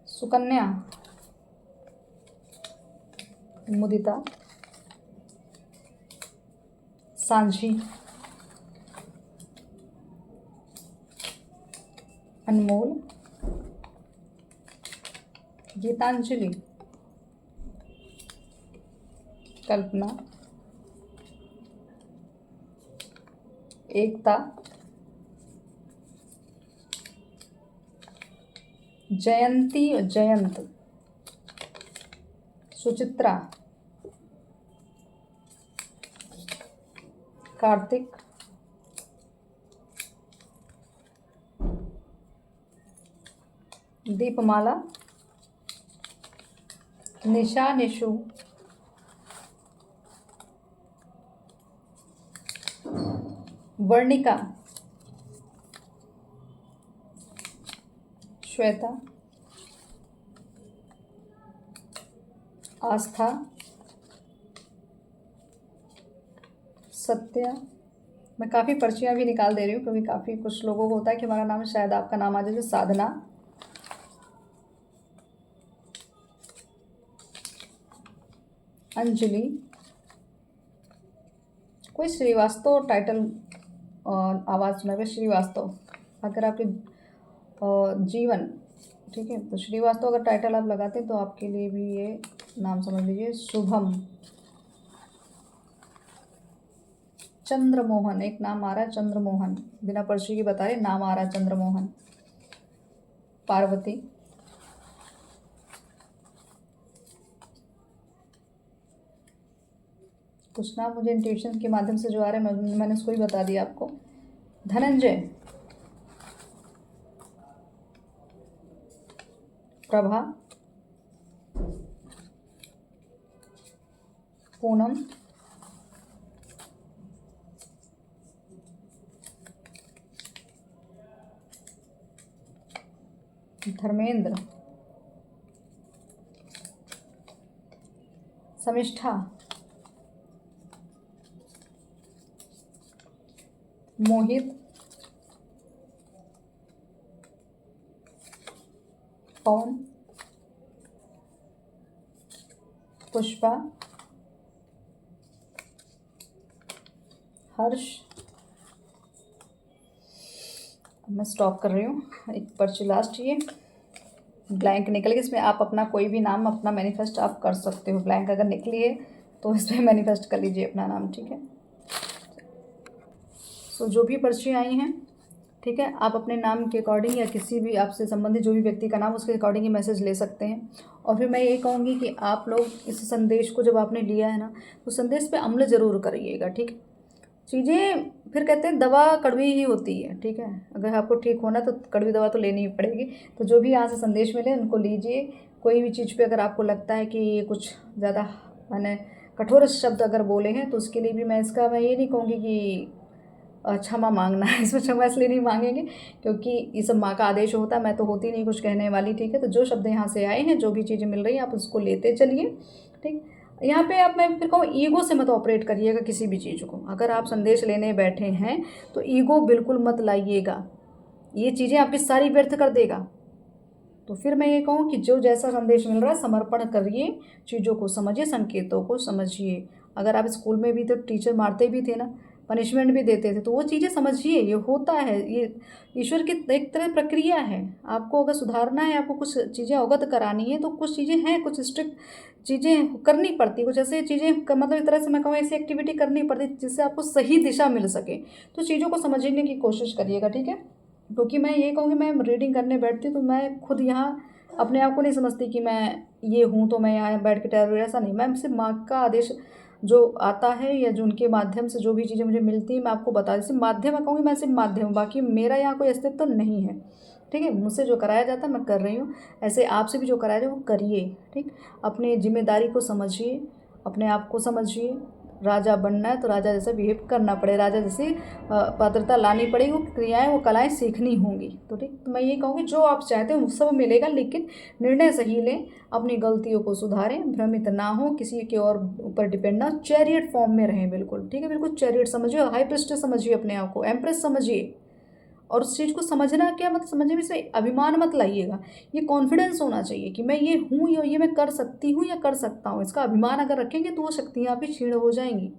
सुकन्या, मुदिता, सांझी, अनमोल, गीतांजलि, कल्पना, एकता, जयंती और जयंत, सुचित्रा, कार्तिक, दीपमाला, निशा, निशु, वर्णिका, श्वेता, आस्था, सत्या। मैं काफ़ी पर्चियाँ भी निकाल दे रही हूँ, क्योंकि काफ़ी कुछ लोगों को होता है कि हमारा नाम, शायद आपका नाम आ जाए। साधना, अंजलि, कोई श्रीवास्तव टाइटल आवाज़ सुना है, श्रीवास्तव। अगर आपके जीवन, ठीक है, तो श्रीवास्तव अगर टाइटल आप लगाते हैं तो आपके लिए भी ये नाम समझ लीजिए। शुभम, चंद्रमोहन, एक नाम आ रहा है चंद्रमोहन, बिना पर्ची की बता रहे, नाम आ रहा है चंद्रमोहन। पार्वती, कुछ नाम मुझे इंट्यूशन के माध्यम से जो आ रहे हैं मैंने उसको ही बता दिया आपको। धनंजय, प्रभा, पूनम, धर्मेंद्र, शमिष्ठा, मोहित, पवन, पुष्पा, हर्ष। मैं स्टॉप कर रही हूँ, एक पर्ची लास्ट, ये ब्लैंक निकल गई, इसमें आप अपना कोई भी नाम अपना मैनिफेस्ट आप कर सकते हो। ब्लैंक अगर निकली है तो इसमें मैनिफेस्ट कर लीजिए अपना नाम, ठीक है। सो जो भी पर्ची आई हैं, ठीक है, आप अपने नाम के अकॉर्डिंग या किसी भी आपसे संबंधित जो भी व्यक्ति का नाम उसके अकॉर्डिंग ही मैसेज ले सकते हैं। और फिर मैं ये कहूँगी कि आप लोग इस संदेश को जब आपने लिया है ना, तो संदेश पे अमल ज़रूर करिएगा, ठीक है। चीज़ें फिर कहते हैं दवा कड़वी ही होती है, ठीक है। अगर आपको ठीक होना तो कड़वी दवा तो लेनी ही पड़ेगी। तो जो भी यहाँ से संदेश मिले उनको लीजिए। कोई भी चीज़ पे अगर आपको लगता है कि ये कुछ ज़्यादा मैंने कठोर शब्द अगर बोले हैं तो उसके लिए भी मैं ये नहीं कहूँगी कि क्षमा मांगना है, इसमें क्षमा इसलिए नहीं मांगेंगे क्योंकि ये सब माँ का आदेश होता है, मैं तो होती नहीं कुछ कहने वाली, ठीक है। तो जो शब्द यहाँ से आए हैं, जो भी चीज़ें मिल रही हैं, आप उसको लेते चलिए, ठीक। यहाँ पे आप, मैं फिर कहूँ, ईगो से मत ऑपरेट करिएगा किसी भी चीज़ को। अगर आप संदेश लेने बैठे हैं तो ईगो बिल्कुल मत लाइएगा, ये चीज़ें आपकी सारी व्यर्थ कर देगा। तो फिर मैं ये कहूँ कि जो जैसा संदेश मिल रहा है समर्पण करिए, चीज़ों को समझिए, संकेतों को समझिए। अगर आप स्कूल में भी तो टीचर मारते भी थे ना, पनिशमेंट भी देते थे, तो वो चीज़ें समझिए, ये होता है, ये ईश्वर की एक तरह प्रक्रिया है। आपको अगर सुधारना है, आपको कुछ चीज़ें अवगत करानी है, तो कुछ चीज़ें हैं, कुछ स्ट्रिक्ट चीज़ें करनी पड़ती, कुछ ऐसे चीज़ें मतलब इस तरह से मैं कहूँ ऐसी एक्टिविटी करनी पड़ती जिससे आपको सही दिशा मिल सके। तो चीज़ों को समझने की कोशिश करिएगा, ठीक है। क्योंकि मैं ये कहूँगी, मैं रीडिंग करने बैठती हूँ तो मैं खुद यहाँ अपने आप को नहीं समझती कि मैं ये हूँ तो मैं यहाँ बैठ के टहल, ऐसा नहीं। मैं सिर्फ माँ का आदेश जो आता है या जो उनके माध्यम से जो भी चीज़ें मुझे मिलती हैं मैं आपको बता दी। सिर्फ माध्यम मैं कहूँगी, मैं सिर्फ माध्यम हूँ, बाकी मेरा यहाँ कोई अस्तित्व तो नहीं है, ठीक है। मुझसे जो कराया जाता है मैं कर रही हूँ, ऐसे आपसे भी जो कराया जाए वो करिए, ठीक। अपनी जिम्मेदारी को समझिए, अपने आप को समझिए। राजा बनना है तो राजा जैसा बिहेव करना पड़े, राजा जैसी पात्रता लानी पड़ेगी, वो क्रियाएं वो कलाएं सीखनी होंगी, तो ठीक। तो मैं ये कहूँगी जो आप चाहते हो वो सब मिलेगा, लेकिन निर्णय सही लें, अपनी गलतियों को सुधारें, भ्रमित ना हो, किसी के और ऊपर डिपेंड ना, चैरियट फॉर्म में रहें, बिल्कुल, ठीक है। बिल्कुल चैरियट समझिए, हाई प्रिस्टेस समझिए अपने आप को, एम्प्रेस समझिए। और उस चीज़ को समझना क्या मतलब, समझने में से अभिमान मत लाइएगा, ये कॉन्फिडेंस होना चाहिए कि मैं ये हूँ, ये मैं कर सकती हूँ या कर सकता हूँ। इसका अभिमान अगर रखेंगे तो वो शक्तियाँ भी क्षीण हो जाएंगी।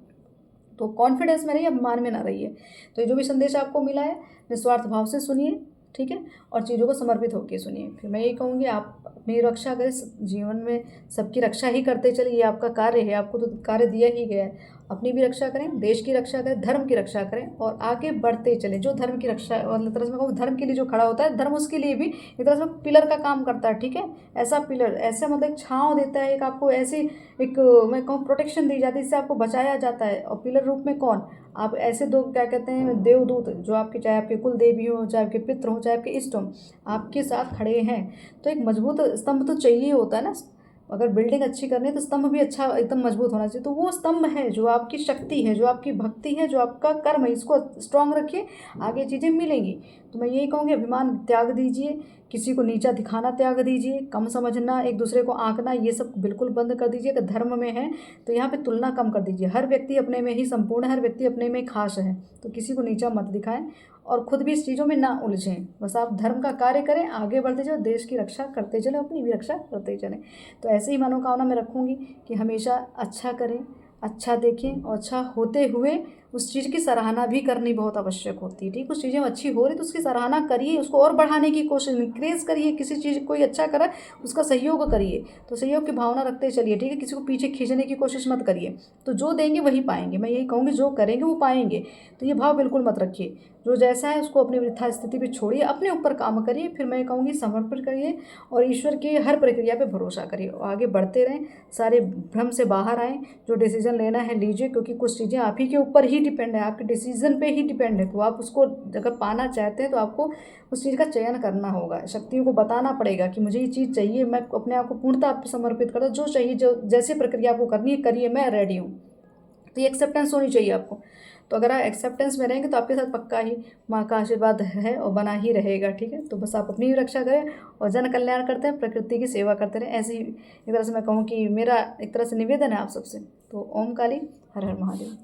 तो कॉन्फिडेंस में रहिए, अभिमान में ना रहिए। तो ये जो भी संदेश आपको मिला है निस्वार्थ भाव से सुनिए, ठीक है, और चीज़ों को समर्पित होकर सुनिए। फिर मैं ये कहूँगी आप अपनी रक्षा करें, जीवन में सबकी रक्षा ही करते चलिए, ये आपका कार्य है, आपको तो कार्य दिया ही गया है। अपनी भी रक्षा करें, देश की रक्षा करें, धर्म की रक्षा करें और आगे बढ़ते चलें। जो धर्म की रक्षा, मतलब तरह से मैं कहूँ धर्म के लिए जो खड़ा होता है, धर्म उसके लिए भी एक तरह से पिलर का काम करता है, ठीक है। ऐसा पिलर, ऐसा मतलब एक छाँव देता है, एक आपको ऐसी एक मैं कहूँ प्रोटेक्शन दी जाती है, इससे आपको बचाया जाता है। और पिलर रूप में कौन, आप ऐसे दो क्या कहते हैं देवदूत, जो आपके चाहे आपके कुल देवी हो, चाहे आपके पितृ हो, चाहे आपके इष्ट हो, आपके साथ खड़े हैं। तो एक मजबूत स्तंभ तो चाहिए होता है ना, अगर बिल्डिंग अच्छी करनी है तो स्तंभ भी अच्छा एकदम मजबूत होना चाहिए। तो वो स्तंभ है जो आपकी शक्ति है, जो आपकी भक्ति है, जो आपका कर्म है, इसको स्ट्रांग रखिए, आगे चीज़ें मिलेंगी। तो मैं यही कहूँगी अभिमान त्याग दीजिए, किसी को नीचा दिखाना त्याग दीजिए, कम समझना, एक दूसरे को आंकना, ये सब बिल्कुल बंद कर दीजिए। अगर धर्म में है तो यहाँ पे तुलना कम कर दीजिए। हर व्यक्ति अपने में ही संपूर्ण है, हर व्यक्ति अपने में खास है, तो किसी को नीचा मत दिखाएं और खुद भी इस चीज़ों में ना उलझें। बस आप धर्म का कार्य करें, आगे बढ़ते जाओ, देश की रक्षा करते चलें, अपनी भी रक्षा करते चलें। तो ऐसे ही मनोकामना मैं रखूँगी कि हमेशा अच्छा करें, अच्छा देखें और अच्छा होते हुए उस चीज़ की सराहना भी करनी बहुत आवश्यक होती है, ठीक। उस चीज़ें अच्छी हो रही तो उसकी सराहना करिए, उसको और बढ़ाने की कोशिश, इंक्रेज करिए। किसी चीज़ कोई अच्छा करा उसका सहयोग करिए, तो सहयोग की भावना रखते चलिए, ठीक है। किसी को पीछे खींचने की कोशिश मत करिए, तो जो देंगे वही पाएंगे। मैं यही कहूँगी जो करेंगे वो पाएंगे, तो ये भाव बिल्कुल मत रखिए। जो जैसा है उसको अपनी वृथा स्थिति पे छोड़िए, अपने ऊपर काम करिए, फिर मैं कहूँगी समर्पण करिए और ईश्वर की हर प्रक्रिया पे भरोसा करिए और आगे बढ़ते रहें, सारे भ्रम से बाहर आएँ। जो डिसीजन लेना है लीजिए, क्योंकि कुछ चीज़ें आप ही के ऊपर ही डिपेंड है, आपके डिसीजन पे ही डिपेंड है। तो आप उसको अगर पाना चाहते हैं तो आपको उस चीज़ का चयन करना होगा, शक्तियों को बताना पड़ेगा कि मुझे ये चीज़ चाहिए, मैं अपने आप को पूर्णतः आप पे समर्पित करता हूँ, जो चाहिए, जो जैसी प्रक्रिया आपको करनी है करिए, मैं रेडी हूँ। तो ये एक्सेप्टेंस होनी चाहिए आपको। तो अगर आप एक्सेप्टेंस में रहेंगे तो आपके साथ पक्का ही माँ का आशीर्वाद है और बना ही रहेगा, ठीक है। तो बस आप अपनी भी रक्षा करें और जन कल्याण करते हैं, प्रकृति की सेवा करते रहें। ऐसे ही एक तरह से मैं कहूँ कि मेरा एक तरह से निवेदन है आप सबसे। तो ओम काली, हर हर महादेव।